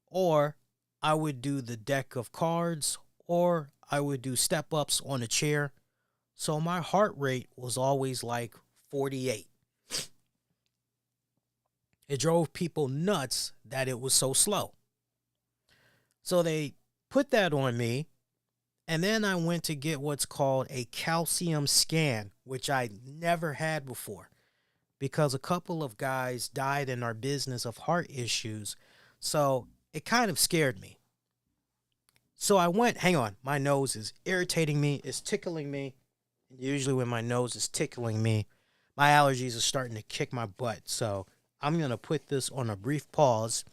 S2: Or I would do the deck of cards, or I would do step-ups on a chair. So my heart rate was always like 48. It drove people nuts that it was so slow. So they put that on me, and then I went to get what's called a calcium scan, which I never had before, because a couple of guys died in our business of heart issues. So it kind of scared me. So I went, hang on, my nose is irritating me, it's tickling me. Usually when my nose is tickling me, my allergies are starting to kick my butt. So I'm going to put this on a brief pause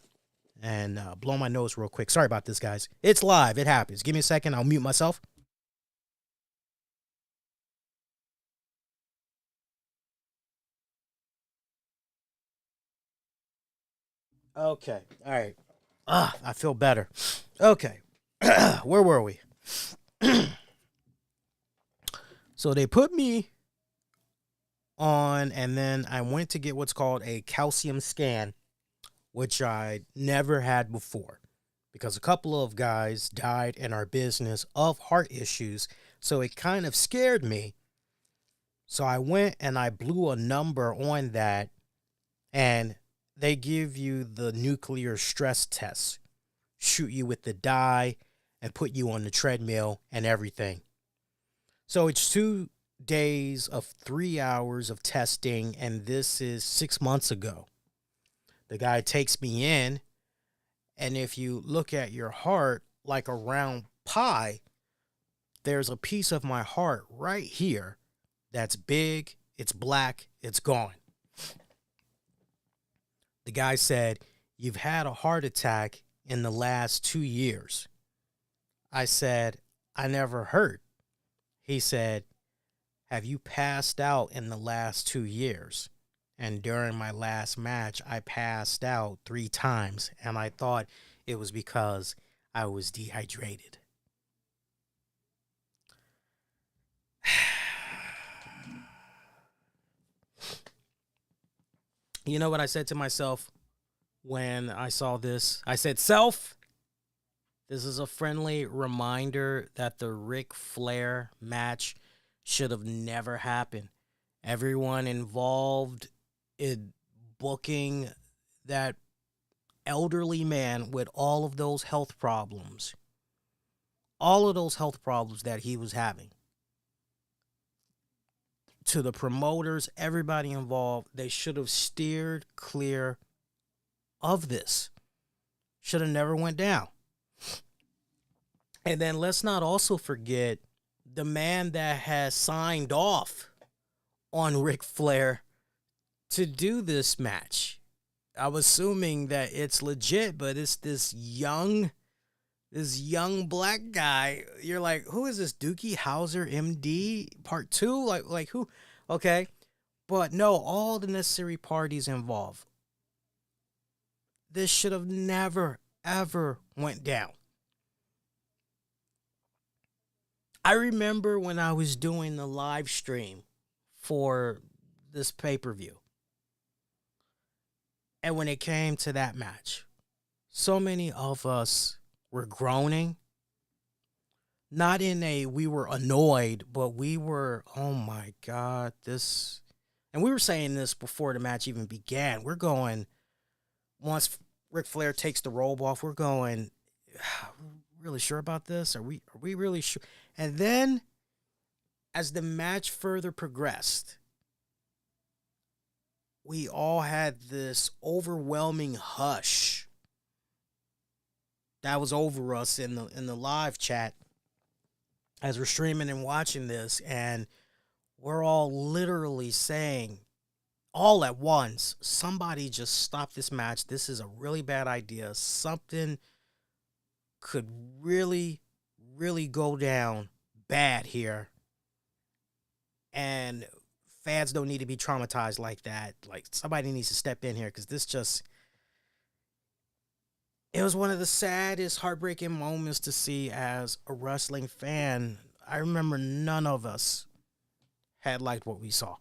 S2: and blow my nose real quick. Sorry about this, guys. It's live. It happens. Give me a second. I'll mute myself. Okay. All right. I feel better. Okay. Where were we? So they put me on, and then I went to get what's called a calcium scan, which I never had before, because a couple of guys died in our business of heart issues. So it kind of scared me. So I went and I blew a number on that, and they give you the nuclear stress test, shoot you with the dye, and put you on the treadmill and everything. So it's 2 days of 3 hours of testing, and this is 6 months ago. The guy takes me in, and if you look at your heart like a round pie, there's a piece of my heart right here that's big, it's black, it's gone. The guy said, "You've had a heart attack in the last 2 years." I said, "I never heard." He said, "Have you passed out in the last 2 years?" And during my last match, I passed out 3 times, and I thought it was because I was dehydrated. You know what I said to myself when I saw this? I said, "Self, this is a friendly reminder that the Ric Flair match should have never happened. Everyone involved in booking that elderly man with all of those health problems, that he was having, to the promoters, everybody involved, they should have steered clear of this. Should have never went down." And then let's not also forget the man that has signed off on Ric Flair to do this match. I'm assuming that it's legit, but it's this young black guy. You're like, who is this? Dookie Howser, MD, part 2? Like who? Okay. But no, all the necessary parties involved. This should have never, ever went down. I remember when I was doing the live stream for this pay-per-view. And when it came to that match, so many of us were groaning. Not in a, we were annoyed, but we were, oh my God, this. And we were saying this before the match even began. We're going, once Ric Flair takes the robe off, we're going, really sure about this? Are we really sure? And then, as the match further progressed, we all had this overwhelming hush that was over us in the live chat as we're streaming and watching this, and we're all literally saying, all at once, somebody just stop this match. This is a really bad idea. Something could really, really go down bad here. And fans don't need to be traumatized like that. Like, somebody needs to step in here, because this just, it was one of the saddest, heartbreaking moments to see as a wrestling fan. I remember none of us had liked what we saw.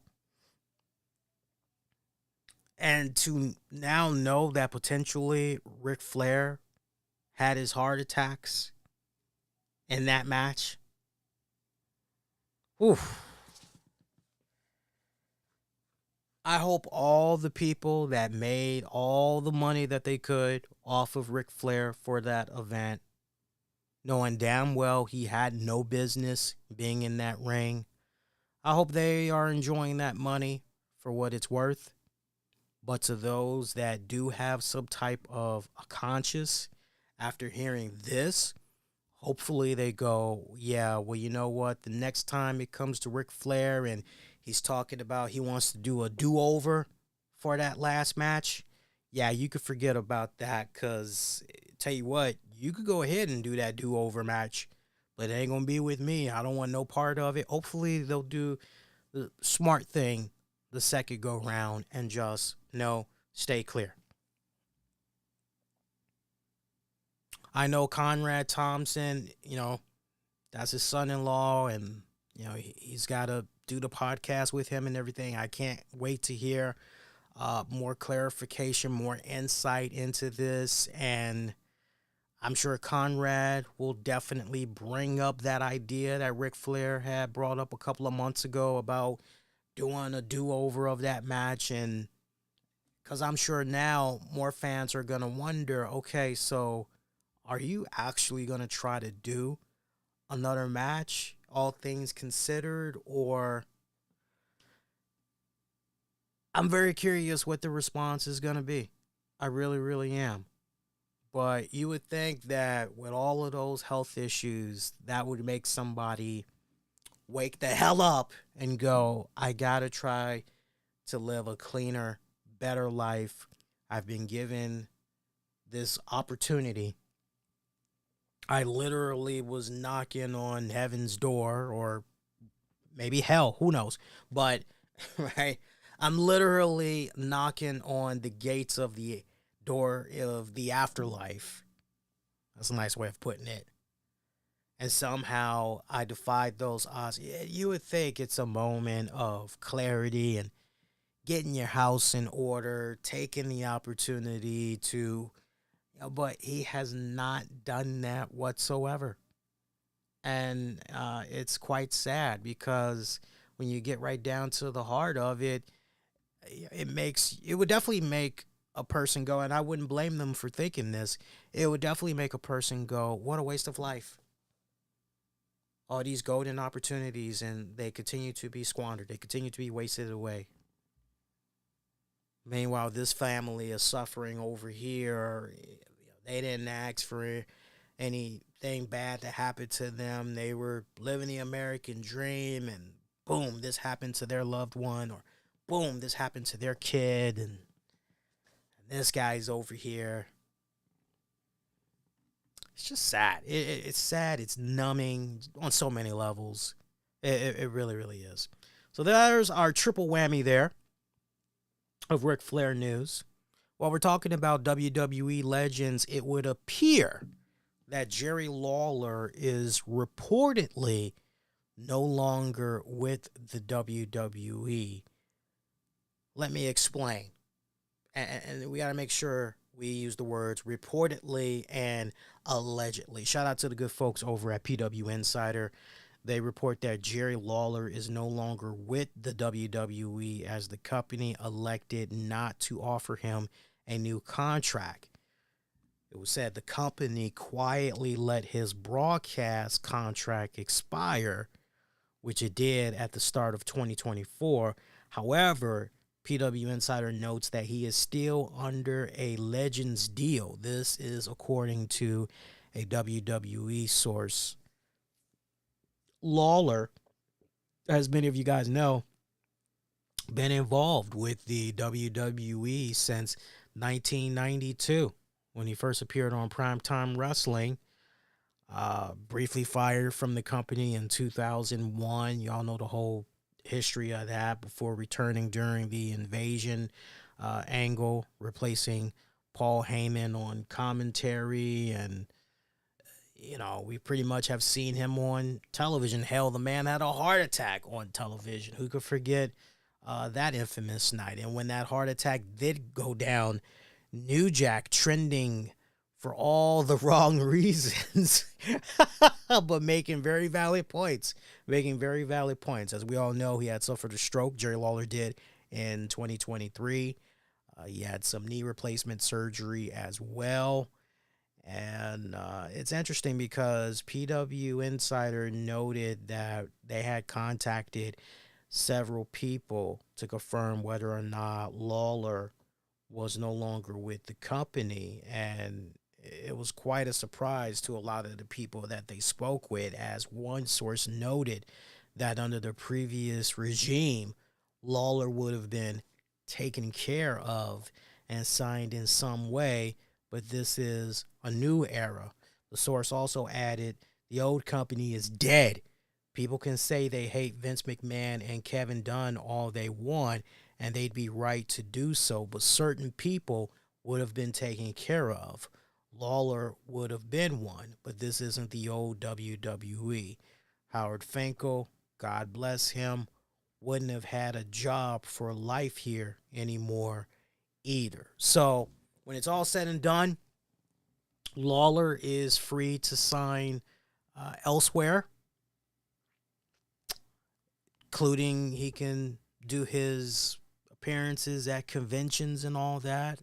S2: And to now know that potentially Ric Flair had his heart attacks in that match. Oof. I hope all the people that made all the money that they could off of Ric Flair for that event, knowing damn well he had no business being in that ring, I hope they are enjoying that money for what it's worth. But to those that do have some type of a conscience after hearing this, hopefully they go, yeah, well, you know what? The next time it comes to Ric Flair and he's talking about he wants to do a do-over for that last match, yeah, you could forget about that, because tell you what, you could go ahead and do that do-over match, but it ain't going to be with me. I don't want no part of it. Hopefully they'll do the smart thing the second go round and just, no, stay clear. I know Conrad Thompson, that's his son-in-law, and, he's got to do the podcast with him and everything. I can't wait to hear more clarification, more insight into this, and I'm sure Conrad will definitely bring up that idea that Ric Flair had brought up a couple of months ago about doing a do-over of that match, and because I'm sure now more fans are going to wonder, okay, so are you actually going to try to do another match, all things considered? Or I'm very curious what the response is going to be. I really, really am. But you would think that with all of those health issues, that would make somebody wake the hell up and go, I got to try to live a cleaner, better life. I've been given this opportunity. I literally was knocking on heaven's door, or maybe hell, who knows? But, right, I'm literally knocking on the gates of the door of the afterlife. That's a nice way of putting it. And somehow I defied those odds. You would think it's a moment of clarity and getting your house in order, taking the opportunity to, but he has not done that whatsoever. And it's quite sad, because when you get right down to the heart of it, it would definitely make a person go, and I wouldn't blame them for thinking this, it would definitely make a person go, what a waste of life. All these golden opportunities, and they continue to be squandered. They continue to be wasted away. Meanwhile, this family is suffering over here. They didn't ask for anything bad to happen to them. They were living the American dream, and boom, this happened to their loved one, or boom, this happened to their kid, and this guy's over here. It's just sad. It's sad. It's numbing on so many levels. It really, really is. So there's our triple whammy there of Ric Flair news. While we're talking about WWE legends, it would appear that Jerry Lawler is reportedly no longer with the WWE. Let me explain. And we got to make sure we use the words reportedly and allegedly. Shout out to the good folks over at PW Insider. They report that Jerry Lawler is no longer with the WWE as the company elected not to offer him a new contract. It was said the company quietly let his broadcast contract expire, which it did at the start of 2024. However, PW Insider notes that he is still under a Legends deal. This is according to a WWE source. Lawler, as many of you guys know, been involved with the WWE since 1992 when he first appeared on Primetime Wrestling. Briefly fired from the company in 2001. Y'all know the whole history of that, before returning during the Invasion angle, replacing Paul Heyman on commentary. And we pretty much have seen him on television. Hell, the man had a heart attack on television. Who could forget that infamous night? And when that heart attack did go down, New Jack trending for all the wrong reasons, but making very valid points. As we all know, he had suffered a stroke. Jerry Lawler did in 2023. He had some knee replacement surgery as well. And it's interesting because PW Insider noted that they had contacted several people to confirm whether or not Lawler was no longer with the company. And it was quite a surprise to a lot of the people that they spoke with, as one source noted that under the previous regime, Lawler would have been taken care of and signed in some way, but this is a new era. The source also added, the old company is dead. People can say they hate Vince McMahon and Kevin Dunn all they want, and they'd be right to do so, but certain people would have been taken care of. Lawler would have been one, but this isn't the old WWE. Howard Finkel, God bless him, wouldn't have had a job for life here anymore either. So when it's all said and done, Lawler is free to sign elsewhere, including he can do his appearances at conventions and all that.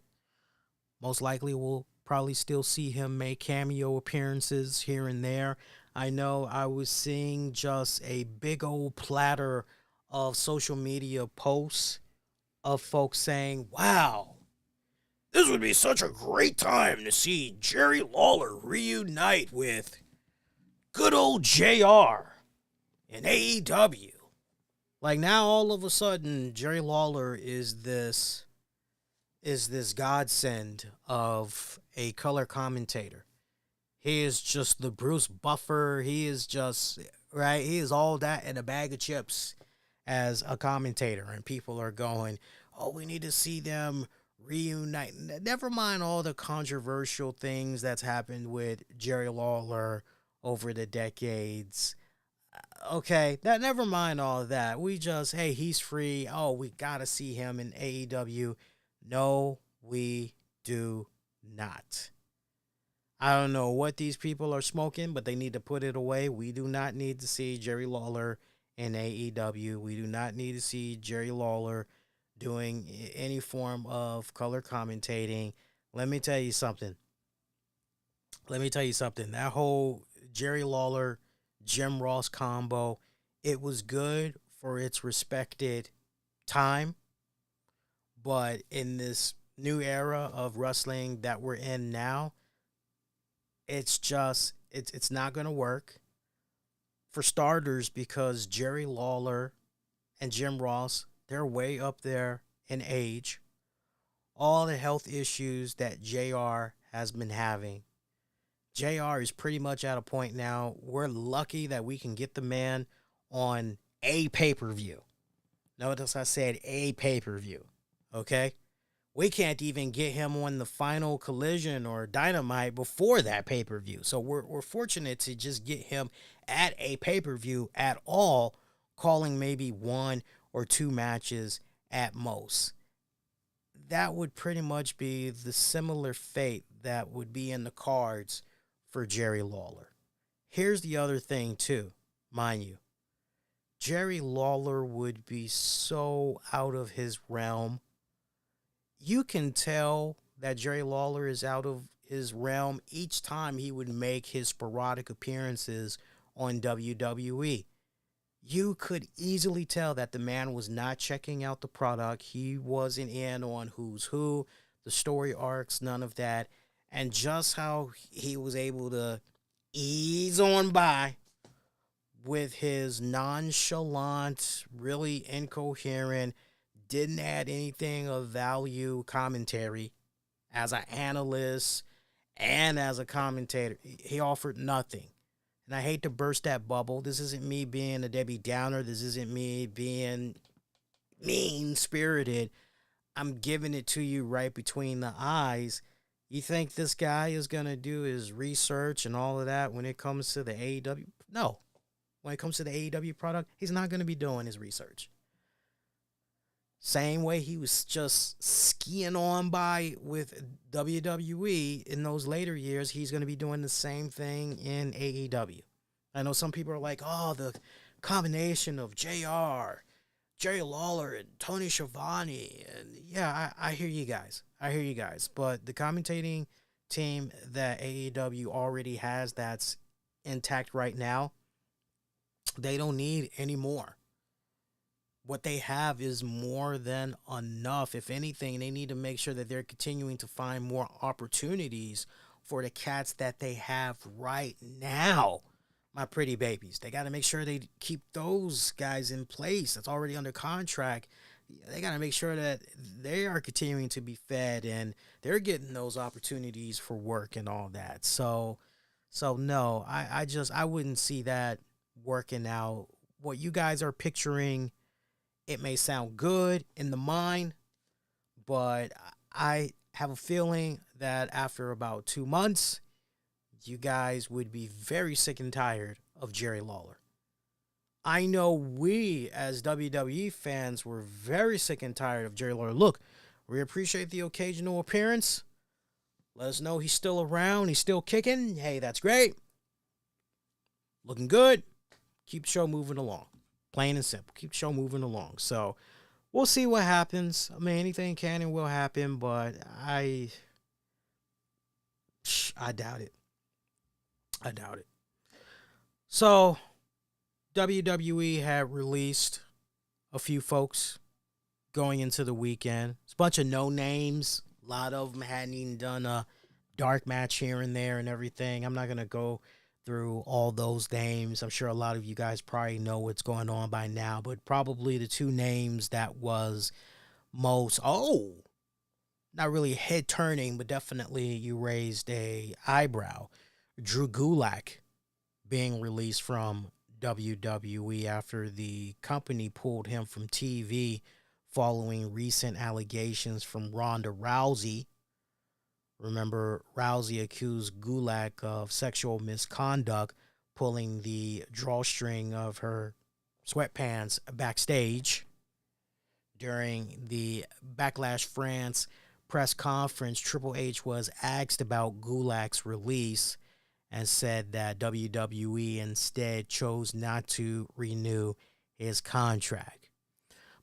S2: Most likely we'll probably still see him make cameo appearances here and there. I know I was seeing just a big old platter of social media posts of folks saying, wow, this would be such a great time to see Jerry Lawler reunite with good old JR in AEW. Like, now all of a sudden Jerry Lawler is this godsend of a color commentator. He is just the Bruce Buffer. He is just, right? He is all that in a bag of chips as a commentator. And people are going, oh, we need to see them reunite. Never mind all the controversial things that's happened with Jerry Lawler over the decades. Okay, never mind all of that. We just, hey, he's free. Oh, we got to see him in AEW. No, we do not. I don't know what these people are smoking, but they need to put it away. We do not need to see Jerry Lawler in AEW. We do not need to see Jerry Lawler doing any form of color commentating. Let me tell you something. That whole Jerry Lawler, Jim Ross combo, it was good for its respected time. But in this new era of wrestling that we're in now, it's not going to work. For starters, because Jerry Lawler and Jim Ross, they're way up there in age. All the health issues that JR has been having. JR is pretty much at a point now, we're lucky that we can get the man on a pay-per-view. Notice I said a pay-per-view. Okay? we can't even get him on the final Collision or Dynamite before that pay-per-view. So we're fortunate to just get him at a pay-per-view at all, calling maybe 1 or 2 matches at most. That would pretty much be the similar fate that would be in the cards for Jerry Lawler. Here's the other thing too, mind you. Jerry Lawler would be so out of his realm. You can tell that Jerry Lawler is out of his realm each time he would make his sporadic appearances on WWE. You could easily tell that the man was not checking out the product. He wasn't in on who's who, the story arcs, none of that. And just how he was able to ease on by with his nonchalant, really incoherent, didn't add anything of value commentary as an analyst and as a commentator. He offered nothing. And I hate to burst that bubble. This isn't me being a Debbie Downer. This isn't me being mean-spirited. I'm giving it to you right between the eyes. You think this guy is going to do his research and all of that when it comes to the AEW? No. When it comes to the AEW product, he's not going to be doing his research. Same way he was just skiing on by with WWE in those later years, he's going to be doing the same thing in AEW. I know some people are like, oh, the combination of JR, Jerry Lawler, and Tony Schiavone. And yeah, I hear you guys. But the commentating team that AEW already has that's intact right now, they don't need any more. What they have is more than enough. If anything, they need to make sure that they're continuing to find more opportunities for the cats that they have right now. My pretty babies. They got to make sure they keep those guys in place that's already under contract. They got to make sure that they are continuing to be fed and they're getting those opportunities for work and all that. So no, I wouldn't see that working out. What you guys are picturing, it may sound good in the mind, but I have a feeling that after about 2 months, you guys would be very sick and tired of Jerry Lawler. I know we as WWE fans were very sick and tired of Jerry Lawler. Look, we appreciate the occasional appearance. Let us know he's still around. He's still kicking. Hey, that's great. Looking good. Keep the show moving along. Plain and simple. Keep the show moving along. So we'll see what happens. I mean, anything can and will happen, but I doubt it. I doubt it. So WWE had released a few folks going into the weekend. It's a bunch of no names. A lot of them hadn't even done a dark match here and there and everything. I'm not going to go through all those names. I'm sure a lot of you guys probably know what's going on by now, but probably the 2 names that was most, not really head turning, but definitely you raised a eyebrow. Drew Gulak being released from WWE after the company pulled him from TV following recent allegations from Ronda Rousey. Remember, Rousey accused Gulak of sexual misconduct, pulling the drawstring of her sweatpants backstage. During the Backlash France press conference, Triple H was asked about Gulak's release and said that WWE instead chose not to renew his contract.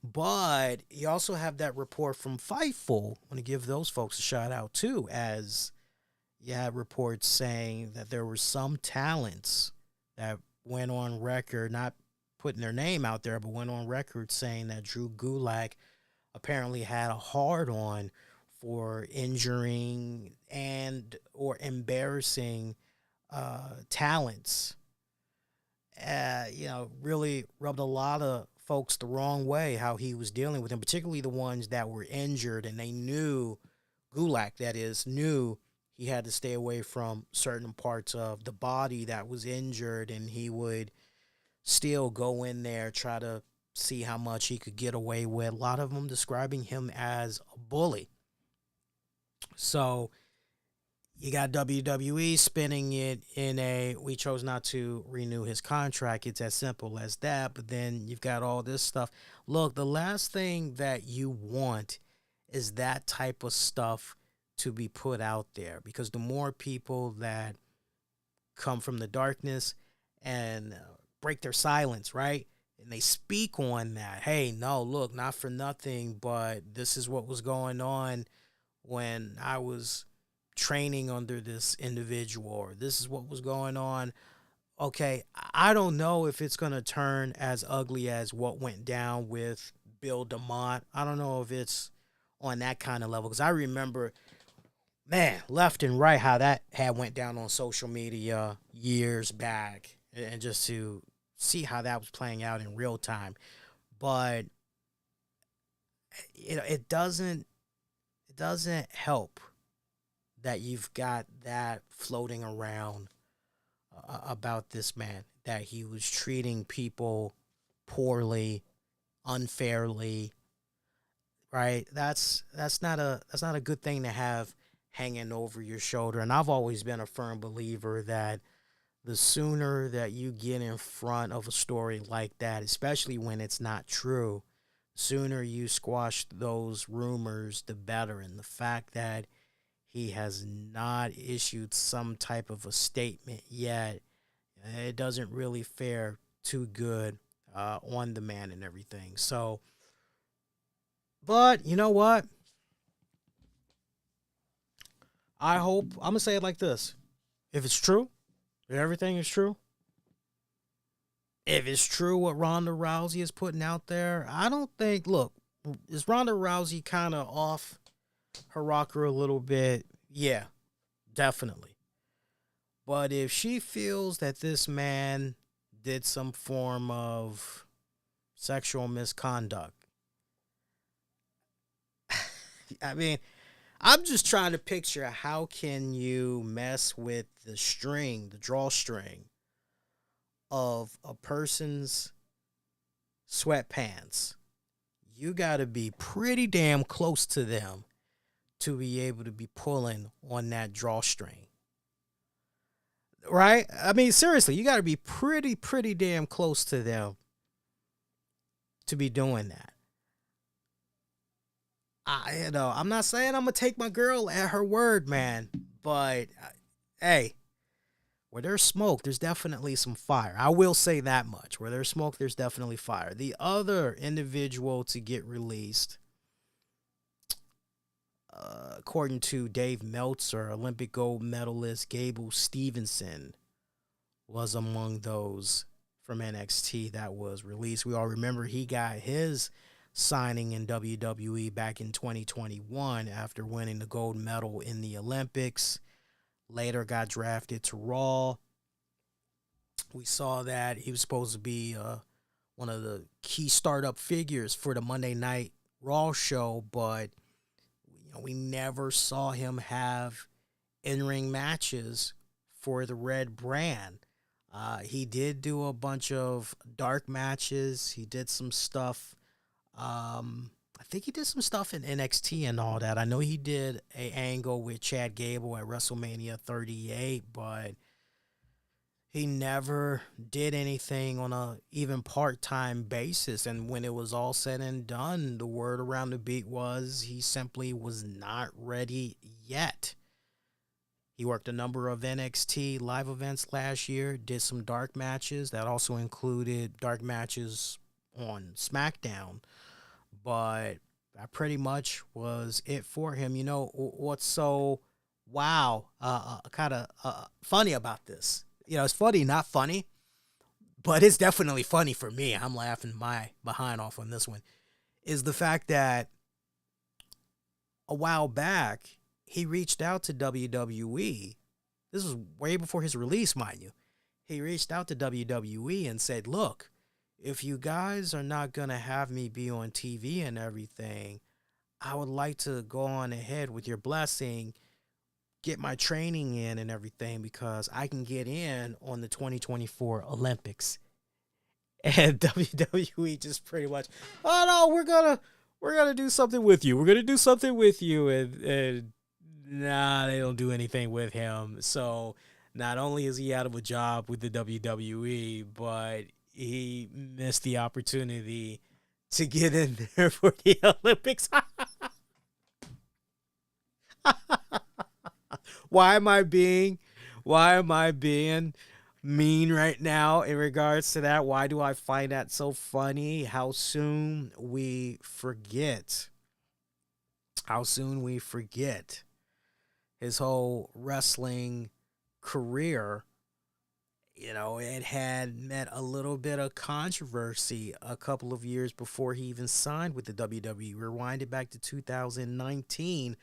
S2: But you also have that report from Fightful. I want to give those folks a shout out too, as you had reports saying that there were some talents that went on record, not putting their name out there, but went on record saying that Drew Gulak apparently had a hard-on for injuring and or embarrassing talents. Really rubbed a lot of folks the wrong way how he was dealing with them, particularly the ones that were injured and they knew, Gulak that is, knew he had to stay away from certain parts of the body that was injured, and he would still go in there, try to see how much he could get away with. A lot of them describing him as a bully. So you got WWE spinning it in a, we chose not to renew his contract. It's as simple as that. But then you've got all this stuff. Look, the last thing that you want is that type of stuff to be put out there, because the more people that come from the darkness and break their silence, right? And they speak on that. Hey, no, look, not for nothing, but this is what was going on when I was training under this individual, or this is what was going on. Okay, I don't know if it's going to turn as ugly as what went down with Bill DeMott. I don't know if it's on that kind of level, because I remember, man, left and right how that had went down on social media years back, and just to see how that was playing out in real time. But it doesn't help that you've got that floating around about this man, that he was treating people poorly, unfairly, right? That's not a good thing to have hanging over your shoulder. And I've always been a firm believer that the sooner that you get in front of a story like that, especially when it's not true, sooner you squash those rumors, the better. And the fact that he has not issued some type of a statement yet, it doesn't really fare too good on the man and everything. So, but you know what? I hope, I'm going to say it like this. If it's true, if everything is true, if it's true what Ronda Rousey is putting out there, I don't think, look, is Ronda Rousey kind of off her rocker a little bit? Yeah, definitely. But if she feels that this man did some form of sexual misconduct, I mean, I'm just trying to picture, how can you mess with the string, the drawstring of a person's sweatpants? You got to be pretty damn close to them to be able to be pulling on that drawstring. Right? I mean, seriously, you got to be pretty damn close to them to be doing that. I'm not saying I'm gonna take my girl at her word, man, but hey, where there's smoke, there's definitely some fire. I will say that much. Where there's smoke, there's definitely fire. The other individual to get released, according to Dave Meltzer, Olympic gold medalist Gable Stevenson was among those from NXT that was released. We all remember he got his signing in WWE back in 2021 after winning the gold medal in the Olympics. Later got drafted to Raw. We saw that he was supposed to be one of the key startup figures for the Monday Night Raw show, but we never saw him have in-ring matches for the Red brand. He did do a bunch of dark matches. He did some stuff. I think he did some stuff in NXT and all that. I know he did an angle with Chad Gable at WrestleMania 38, but he never did anything on a even part-time basis. And when it was all said and done, the word around the beat was he simply was not ready yet. He worked a number of NXT live events last year, did some dark matches. That also included dark matches on SmackDown. But that pretty much was it for him. You know, what's so kind of funny about this? It's funny, not funny, but it's definitely funny for me. I'm laughing my behind off on this one. Is the fact that a while back, he reached out to WWE. This was way before his release, mind you. He reached out to WWE and said, look, if you guys are not going to have me be on TV and everything, I would like to go on ahead with your blessing, get my training in and everything, because I can get in on the 2024 Olympics. And WWE just pretty much, oh no, we're gonna do something with you. We're gonna do something with you, and Nah, they don't do anything with him. So not only is he out of a job with the WWE, but he missed the opportunity to get in there for the Olympics. why am I being why am I being mean right now in regards to that? Why do I find that so funny? How soon we forget. How soon we forget his whole wrestling career. You know, it had met a little bit of controversy a couple of years before he even signed with the WWE. Rewind it back to 2019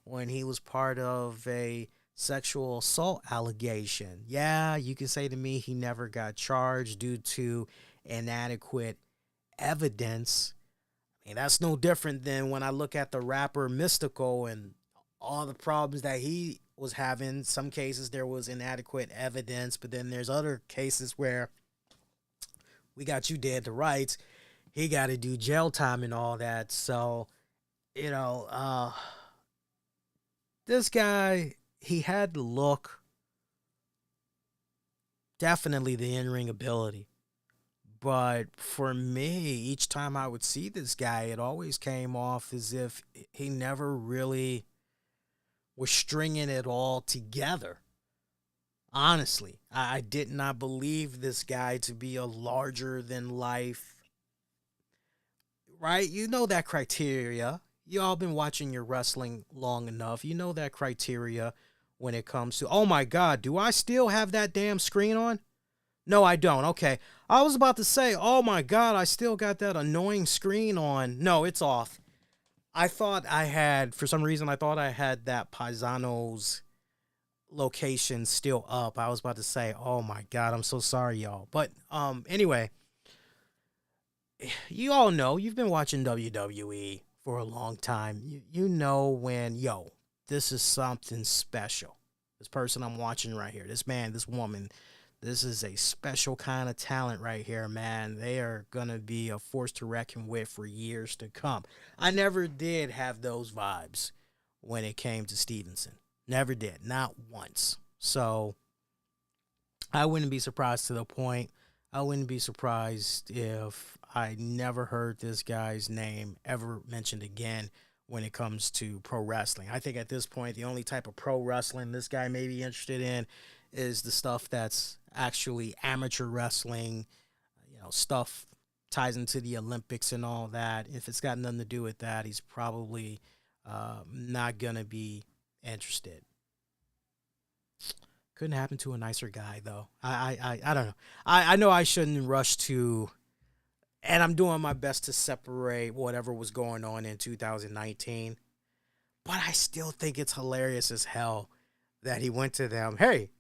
S2: when he was part of a sexual assault allegation. Yeah, you can say to me he never got charged due to inadequate evidence. I mean, that's no different than when I look at the rapper Mystical and all the problems that he was having. Some cases there was inadequate evidence, but then there's other cases where we got you dead to rights. He got to do jail time and all that. So, you know, this guy, he had the look, definitely the in-ring ability. But for me, each time I would see this guy, it always came off as if he never really was stringing it all together. Honestly, I did not believe this guy to be a larger than life, right? You know that criteria. You all been watching your wrestling long enough. You know that criteria when it comes to, oh my God, do I still have that damn screen on? No, I don't. Okay. I was about to say, oh my God, I still got that annoying screen on. No, it's off. I thought I had, for some reason, I thought I had that Paisano's location still up. I was about to say, oh my God, I'm so sorry, y'all. But anyway, you all know, you've been watching WWE for a long time. You know when, yo, this is something special. This person I'm watching right here, this man, this woman, this is a special kind of talent right here, man. They are going to be a force to reckon with for years to come. I never did have those vibes when it came to Stevenson. Never did. Not once. So I wouldn't be surprised to the point. I wouldn't be surprised if I never heard this guy's name ever mentioned again when it comes to pro wrestling. I think at this point, the only type of pro wrestling this guy may be interested in is the stuff that's actually amateur wrestling, you know, stuff ties into the Olympics and all that. If it's got nothing to do with that, he's probably not going to be interested. Couldn't happen to a nicer guy, though. I don't know. I know I shouldn't rush to, and I'm doing my best to separate whatever was going on in 2019, but I still think it's hilarious as hell that he went to them, hey,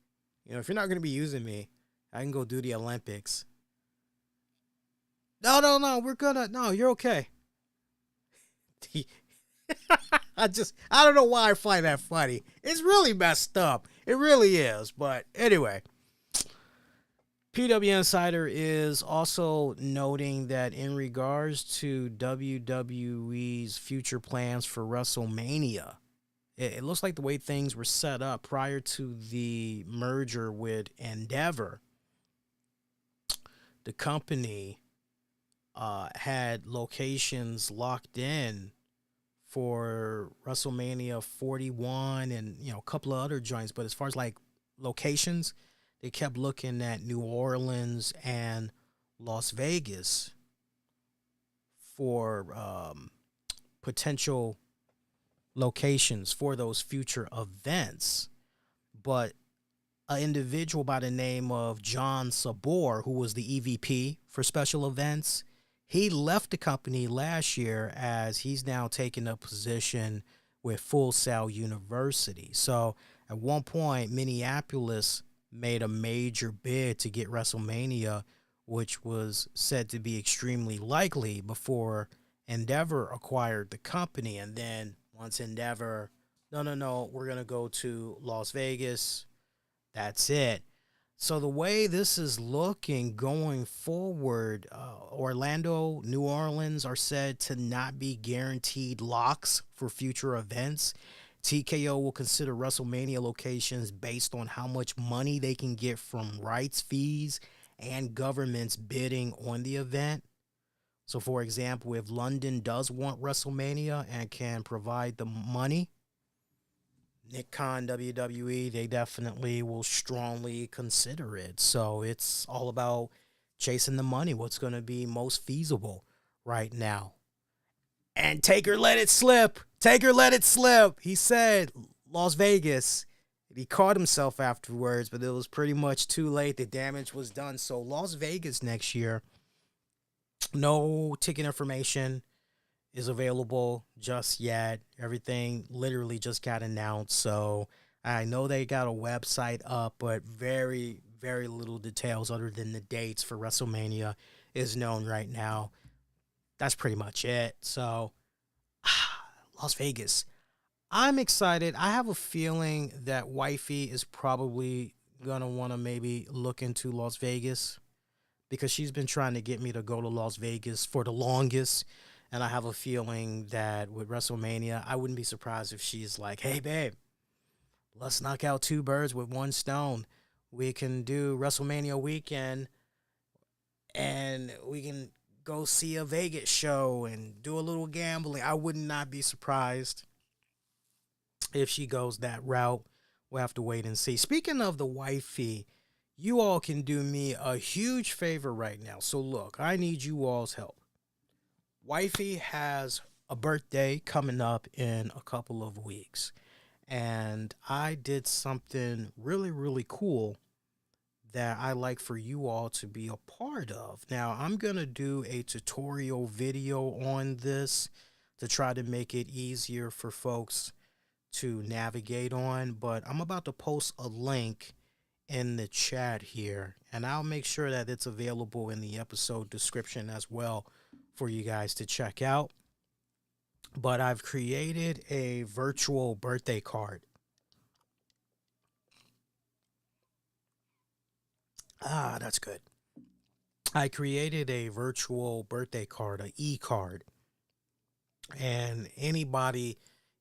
S2: you know, if you're not going to be using me, I can go do the Olympics. No, no, you're okay. I don't know why I find that funny. It's really messed up. It really is. But anyway, PW Insider is also noting that in regards to WWE's future plans for WrestleMania, it looks like the way things were set up prior to the merger with Endeavor, the company had locations locked in for WrestleMania 41 and, you know, a couple of other joints. But as far as like locations, they kept looking at New Orleans and Las Vegas for potential locations for those future events. But an individual by the name of John Sabor, who was the EVP for special events, he left the company last year as he's now taking a position with Full Sail University. So at one point, Minneapolis made a major bid to get WrestleMania, which was said to be extremely likely before Endeavor acquired the company. And then once Endeavor, no, we're going to go to Las Vegas. That's it. So the way this is looking going forward, Orlando, New Orleans are said to not be guaranteed locks for future events. TKO will consider WrestleMania locations based on how much money they can get from rights fees and governments bidding on the event. So, for example, if London does want WrestleMania and can provide the money, Nick Khan, WWE, they definitely will strongly consider it. So it's all about chasing the money, what's going to be most feasible right now. And Taker let it slip. Taker let it slip. He said Las Vegas. He caught himself afterwards, but it was pretty much too late. The damage was done. So Las Vegas next year, no ticket information is available just yet. Everything literally just got announced. So I know they got a website up, but very, very little details other than the dates for WrestleMania is known right now. That's pretty much it. So Las Vegas. I'm excited. I have a feeling that Wifey is probably going to want to maybe look into Las Vegas because she's been trying to get me to go to Las Vegas for the longest. And I have a feeling that with WrestleMania, I wouldn't be surprised if she's like, hey, babe, let's knock out two birds with one stone. We can do WrestleMania weekend and we can go see a Vegas show and do a little gambling. I would not be surprised if she goes that route. We'll have to wait and see. Speaking of the wifey, you all can do me a huge favor right now. So look, I need you all's help. Wifey has a birthday coming up in a couple of weeks. And I did something really, really cool that I like for you all to be a part of. Now, I'm going to do a tutorial video on this to try to make it easier for folks to navigate on, but I'm about to post a link in the chat here, and I'll make sure that it's available in the episode description as well for you guys to check out. But I've created a virtual birthday card. That's good. I created a virtual birthday card, an e-card, and anybody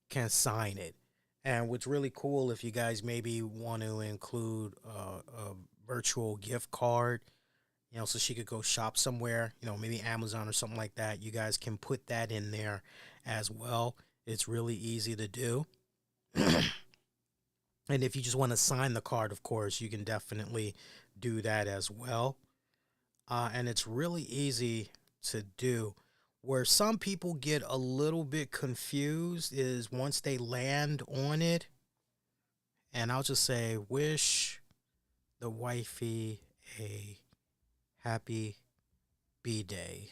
S2: can sign it. And what's really cool, if you guys maybe want to include a virtual gift card, you know, so she could go shop somewhere, you know, maybe Amazon or something like that, you guys can put that in there as well. It's really easy to do. And if you just want to sign the card, of course, you can definitely do that as well. And it's really easy to do. Where some people get a little bit confused is once they land on it, and I'll just say, wish the wifey a happy B-Day.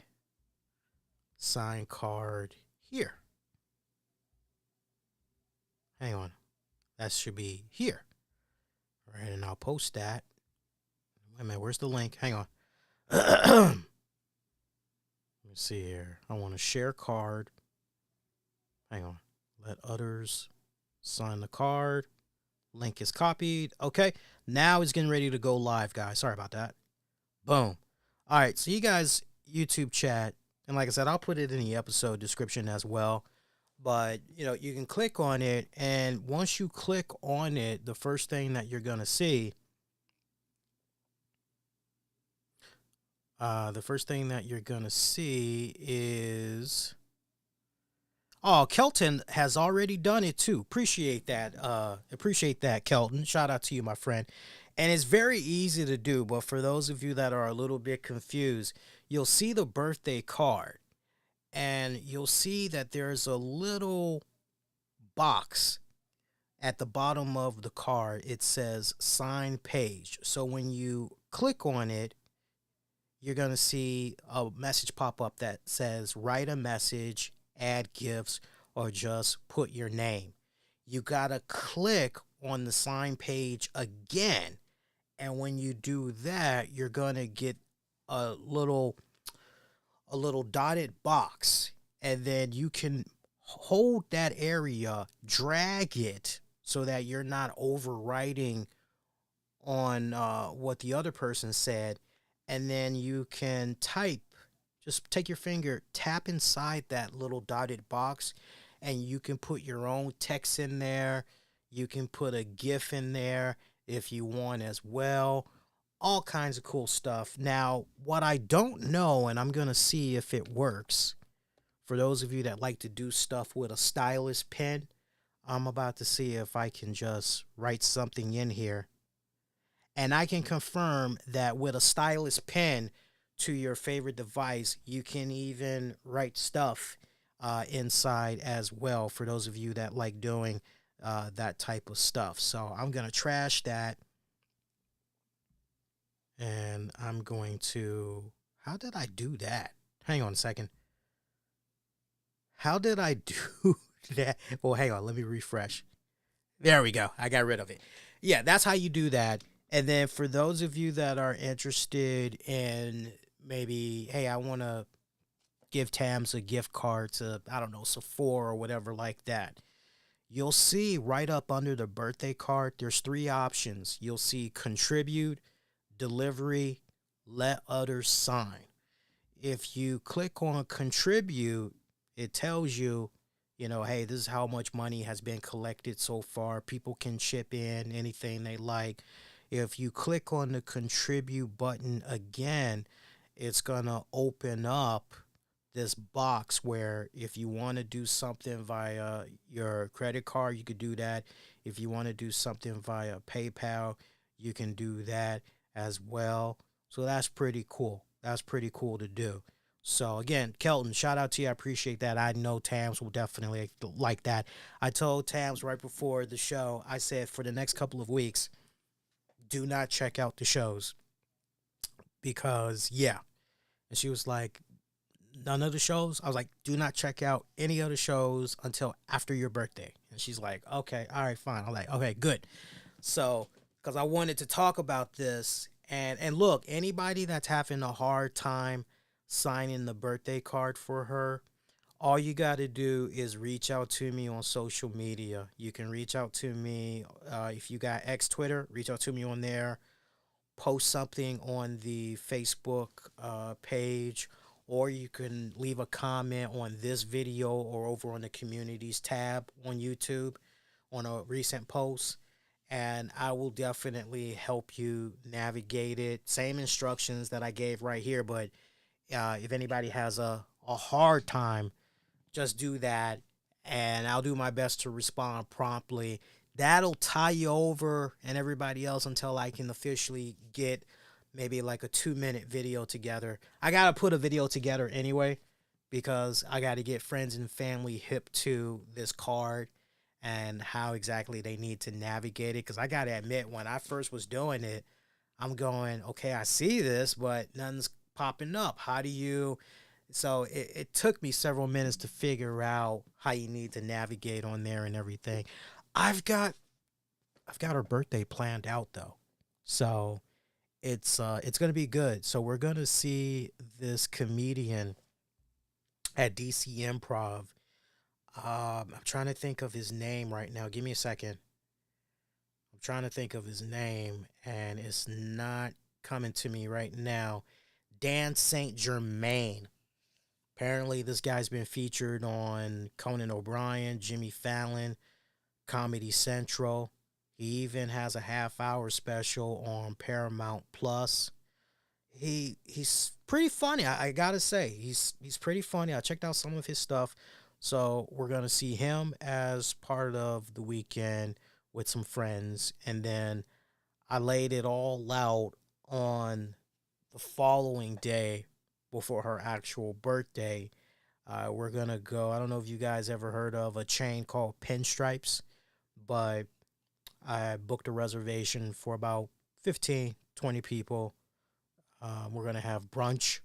S2: Sign card here. Hang on. That should be here. All right, and I'll post that. Wait a minute, where's the link? Hang on. Let me see here. I want to share card. Hang on. Let others sign the card. Link is copied. Okay. Now it's getting ready to go live, guys. Sorry about that. Boom. All right. So you guys, YouTube chat. And like I said, I'll put it in the episode description as well. But, you know, you can click on it. And once you click on it, the first thing that you're going to see, is, oh, Kelton has already done it too. Appreciate that, Kelton. Shout out to you, my friend. And it's very easy to do, but for those of you that are a little bit confused, you'll see the birthday card, and you'll see that there's a little box at the bottom of the card. It says sign page. So when you click on it, you're going to see a message pop up that says write a message, add gifts, or just put your name. You got to click on the sign page again. And when you do that, you're going to get a little dotted box. And then you can hold that area, drag it so that you're not overwriting on what the other person said. And then you can type, just take your finger, tap inside that little dotted box, and you can put your own text in there. You can put a GIF in there if you want as well. All kinds of cool stuff. Now, what I don't know, and I'm going to see if it works, for those of you that like to do stuff with a stylus pen, I'm about to see if I can just write something in here. And I can confirm that with a stylus pen to your favorite device, you can even write stuff inside as well, for those of you that like doing that type of stuff. So I'm going to trash that. And I'm going to... How did I do that? Hang on a second. How did I do that? Well, hang on. Let me refresh. There we go. I got rid of it. Yeah, that's how you do that. And then for those of you that are interested in maybe, hey, I want to give Tams a gift card to, I don't know, Sephora or whatever like that, you'll see right up under the birthday card, there's 3 options. You'll see contribute, delivery, let others sign. If you click on contribute, it tells you, hey, this is how much money has been collected so far. People can chip in anything they like. If you click on the contribute button again, it's going to open up this box where if you want to do something via your credit card, you could do that. If you want to do something via PayPal, you can do that as well. So that's pretty cool. That's pretty cool to do. So again, Kelton, shout out to you. I appreciate that. I know Tams will definitely like that. I told Tams right before the show, I said for the next couple of weeks, do not check out the shows because, yeah. And she was like, none of the shows? I was like, do not check out any other shows until after your birthday. And she's like, okay, all right, fine. I'm like, okay, good. So, because I wanted to talk about this. And look, anybody that's having a hard time signing the birthday card for her, all you got to do is reach out to me on social media. You can reach out to me if you got Twitter, reach out to me on there. Post something on the Facebook page, or you can leave a comment on this video or over on the communities tab on YouTube on a recent post, and I will definitely help you navigate it. Same instructions that I gave right here, but if anybody has a hard time, just do that, and I'll do my best to respond promptly. That'll tie you over and everybody else until I can officially get maybe like a 2-minute video together. I got to put a video together anyway because I got to get friends and family hip to this card and how exactly they need to navigate it. Because I got to admit, when I first was doing it, I'm going, okay, I see this, but nothing's popping up. How do you... So it took me several minutes to figure out how you need to navigate on there and everything. I've got her birthday planned out though, so it's gonna be good. So we're gonna see this comedian at DC Improv. I'm trying to think of his name right now. Give me a second. I'm trying to think of his name, and it's not coming to me right now. Dan St. Germain. Apparently, this guy's been featured on Conan O'Brien, Jimmy Fallon, Comedy Central. He even has a half-hour special on Paramount Plus. He's pretty funny. I gotta say, he's pretty funny. I checked out some of his stuff, so we're gonna see him as part of the weekend with some friends, and then I laid it all out on the following day before her actual birthday. We're gonna go. I don't know if you guys ever heard of a chain called Pinstripes, but I booked a reservation for about 15, 20 people. We're going to have brunch.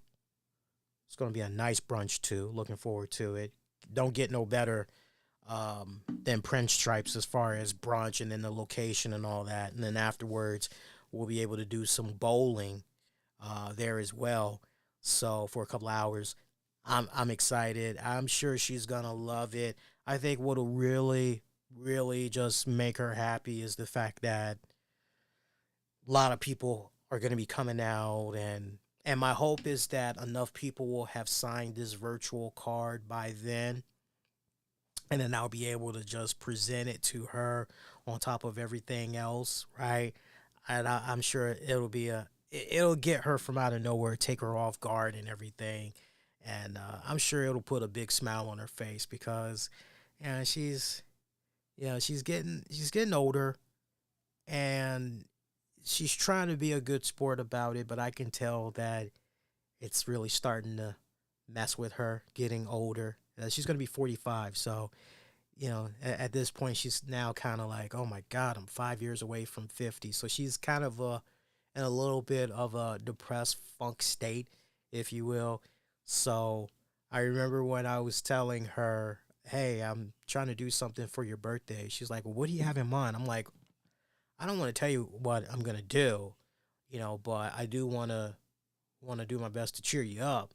S2: It's going to be a nice brunch, too. Looking forward to it. Don't get no better than Pinstripes as far as brunch and then the location and all that. And then afterwards, we'll be able to do some bowling there as well. So for a couple hours, I'm excited. I'm sure she's going to love it. I think what'll really just make her happy is the fact that a lot of people are going to be coming out, and my hope is that enough people will have signed this virtual card by then and then I'll be able to just present it to her on top of everything else, right? And I'm sure it'll get her from out of nowhere, take her off guard and everything, and I'm sure it'll put a big smile on her face because, she's she's getting older, and she's trying to be a good sport about it, but I can tell that it's really starting to mess with her getting older. She's going to be 45, so at this point, she's now kind of like, oh my God, I'm 5 years away from 50. So she's kind of in a little bit of a depressed funk state, if you will. So I remember when I was telling her, hey, I'm trying to do something for your birthday. She's like, well, what do you have in mind? I'm like, I don't want to tell you what I'm going to do, but I do want to do my best to cheer you up.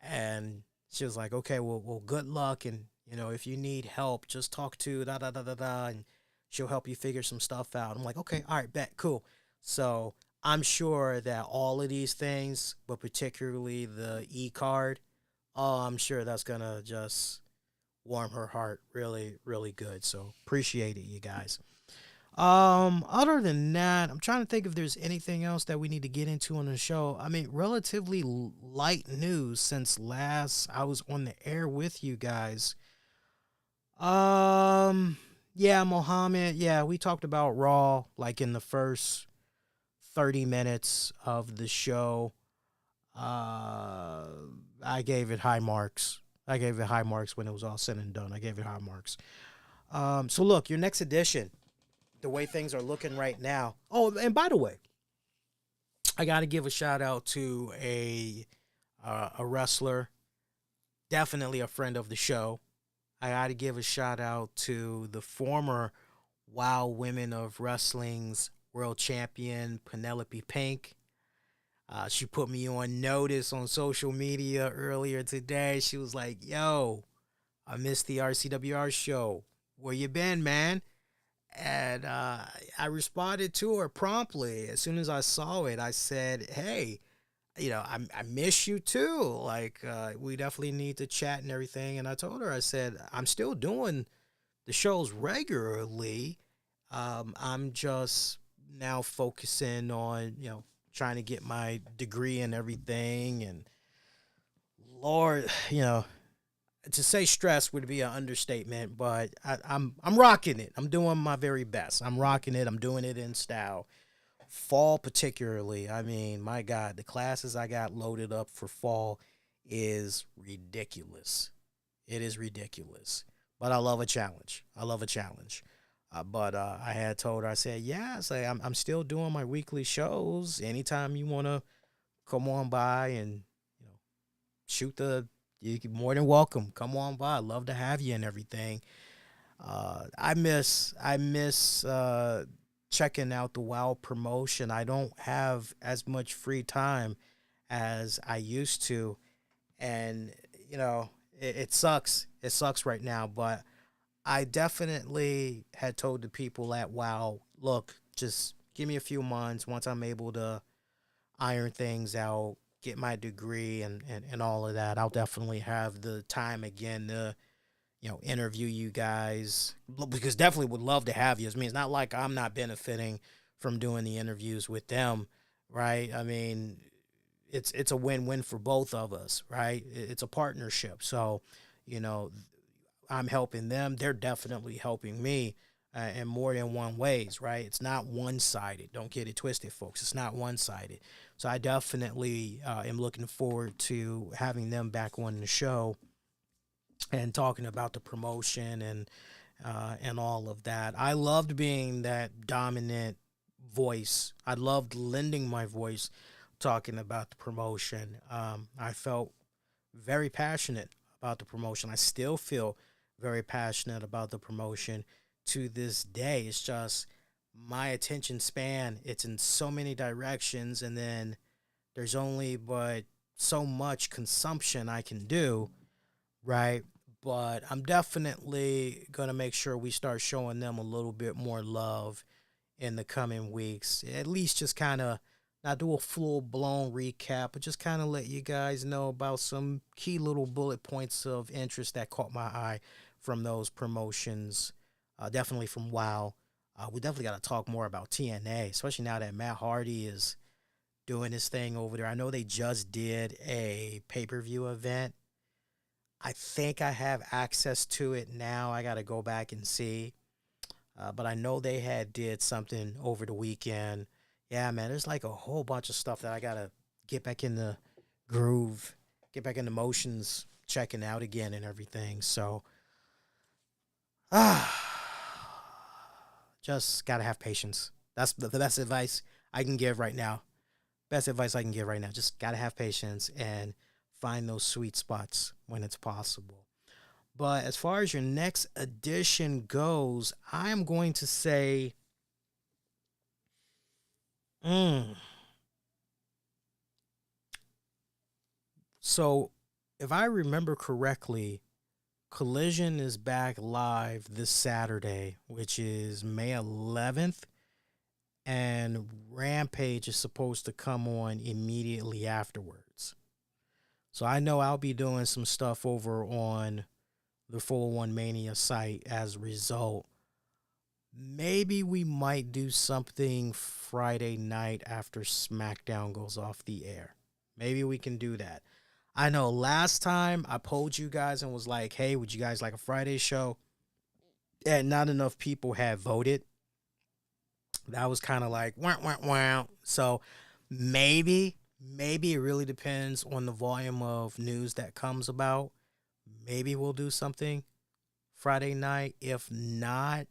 S2: And she was like, okay, well, good luck. And, if you need help, just talk to da da da da da, and she'll help you figure some stuff out. I'm like, okay, all right, bet, cool. So I'm sure that all of these things, but particularly the e card, oh, I'm sure that's going to just warm her heart really, really good. So appreciate it, you guys. Other than that, I'm trying to think if there's anything else that we need to get into on the show. I mean, relatively light news since last I was on the air with you guys. Yeah, Mohammed. Yeah, we talked about Raw like in the first 30 minutes of the show. I gave it high marks. I gave it high marks when it was all said and done. I gave it high marks. So look, your next edition, the way things are looking right now. Oh, and by the way, I got to give a shout out to a wrestler, definitely a friend of the show. I got to give a shout out to the former WOW Women of Wrestling's world champion, Penelope Pink. She put me on notice on social media earlier today. She was like, yo, I missed the RCWR show. Where you been, man? And I responded to her promptly. As soon as I saw it, I said, hey, I miss you too. Like, we definitely need to chat and everything. And I told her, I said, I'm still doing the shows regularly. I'm just now focusing on, trying to get my degree and everything. And Lord, to say stress would be an understatement, but I'm rocking it. I'm doing my very best. I'm rocking it. I'm doing it in style. Fall particularly, I mean, my God, the classes I got loaded up for fall is ridiculous. It is ridiculous. But I love a challenge. I love a challenge. But I had told her, I said, yeah, I'm still doing my weekly shows. Anytime you want to come on by and shoot you're more than welcome. Come on by. Love to have you and everything. I miss checking out the WOW promotion. I don't have as much free time as I used to, and it sucks. It sucks right now, but I definitely had told the people at WOW, look, just give me a few months. Once I'm able to iron things out, get my degree and all of that, I'll definitely have the time again to interview you guys, because definitely would love to have you. I mean, it's not like I'm not benefiting from doing the interviews with them, right? I mean, it's a win-win for both of us, right? It's a partnership. So, I'm helping them. They're definitely helping me in more than one ways, right? It's not one-sided. Don't get it twisted, folks. It's not one-sided. So I definitely am looking forward to having them back on the show and talking about the promotion and all of that. I loved being that dominant voice. I loved lending my voice talking about the promotion. I felt very passionate about the promotion. I still feel very passionate about the promotion to this day. It's just my attention span, it's in so many directions, and then there's only but so much consumption I can do, right? But I'm definitely going to make sure we start showing them a little bit more love in the coming weeks. At least just kind of not do a full-blown recap, but just kind of let you guys know about some key little bullet points of interest that caught my eye from those promotions, definitely from WoW. We definitely got to talk more about TNA, especially now that Matt Hardy is doing his thing over there. I know they just did a pay-per-view event. I think I have access to it now. I got to go back and see. But I know they had did something over the weekend. Yeah, man, there's like a whole bunch of stuff that I got to get back in the groove, get back in the motions, checking out again and everything. So, just got to have patience. That's the best advice I can give right now. Best advice I can give right now. Just got to have patience and find those sweet spots when it's possible. But as far as your next edition goes, I am going to say, so if I remember correctly, Collision is back live this Saturday, which is May 11th. And Rampage is supposed to come on immediately afterwards. So I know I'll be doing some stuff over on the 401 Mania site as a result. Maybe we might do something Friday night after SmackDown goes off the air. Maybe we can do that. I know last time I polled you guys and was like, hey, would you guys like a Friday show? And not enough people had voted. That was kind of like, wah, wah, wah. So maybe it really depends on the volume of news that comes about. Maybe we'll do something Friday night. If not,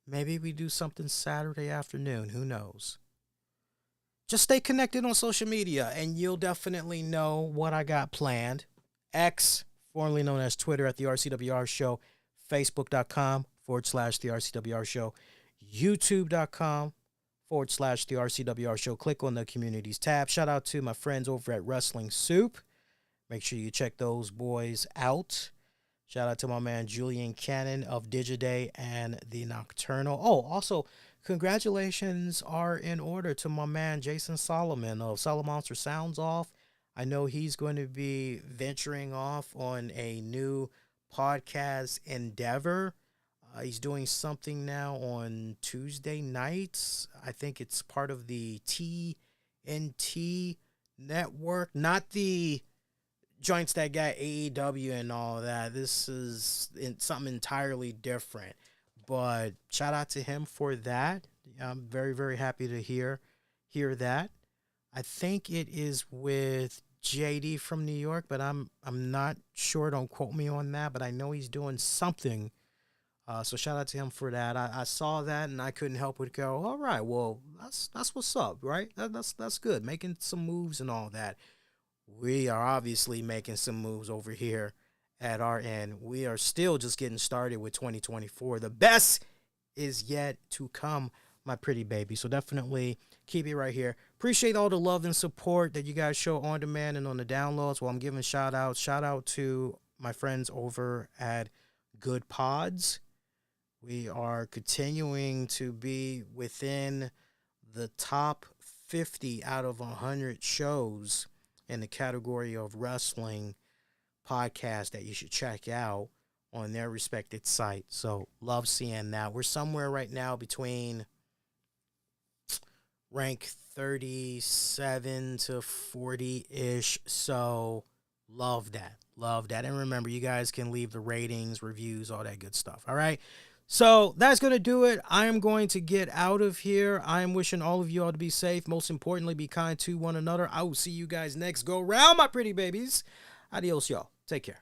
S2: maybe we do something Saturday afternoon. Who knows? Just stay connected on social media and you'll definitely know what I got planned. X, formerly known as Twitter at the RCWR Show, Facebook.com/the RCWR Show, YouTube.com/the RCWR Show. Click on the communities tab. Shout out to my friends over at Wrestling Soup. Make sure you check those boys out. Shout out to my man Julian Cannon of Digiday and the Nocturnal. Oh, also, congratulations are in order to my man Jason Solomon of Solomonster Sounds Off. I know he's going to be venturing off on a new podcast endeavor. He's doing something now on Tuesday nights. I think it's part of the TNT network, not the joints that got AEW and all that. This is something entirely different. But shout out to him for that. I'm very, very happy to hear that. I think it is with JD from New York, but I'm not sure. Don't quote me on that, but I know he's doing something. So shout out to him for that. I saw that and I couldn't help but go, all right, well, that's what's up, right? That's good. Making some moves and all that. We are obviously making some moves over here at our end. We are still just getting started with 2024. The best is yet to come, my pretty baby. So definitely keep it right here. Appreciate all the love and support that you guys show on demand and on the downloads. Well, I'm giving shout outs. Shout out to my friends over at Good Pods. We are continuing to be within the top 50 out of 100 shows in the category of wrestling podcast that you should check out on their respected site. So love seeing that. We're somewhere right now between rank 37 to 40-ish. So love that. Love that. And remember, you guys can leave the ratings, reviews, all that good stuff. All right. So that's going to do it. I am going to get out of here. I am wishing all of you all to be safe. Most importantly, be kind to one another. I will see you guys next go round, my pretty babies. Adios, y'all. Take care.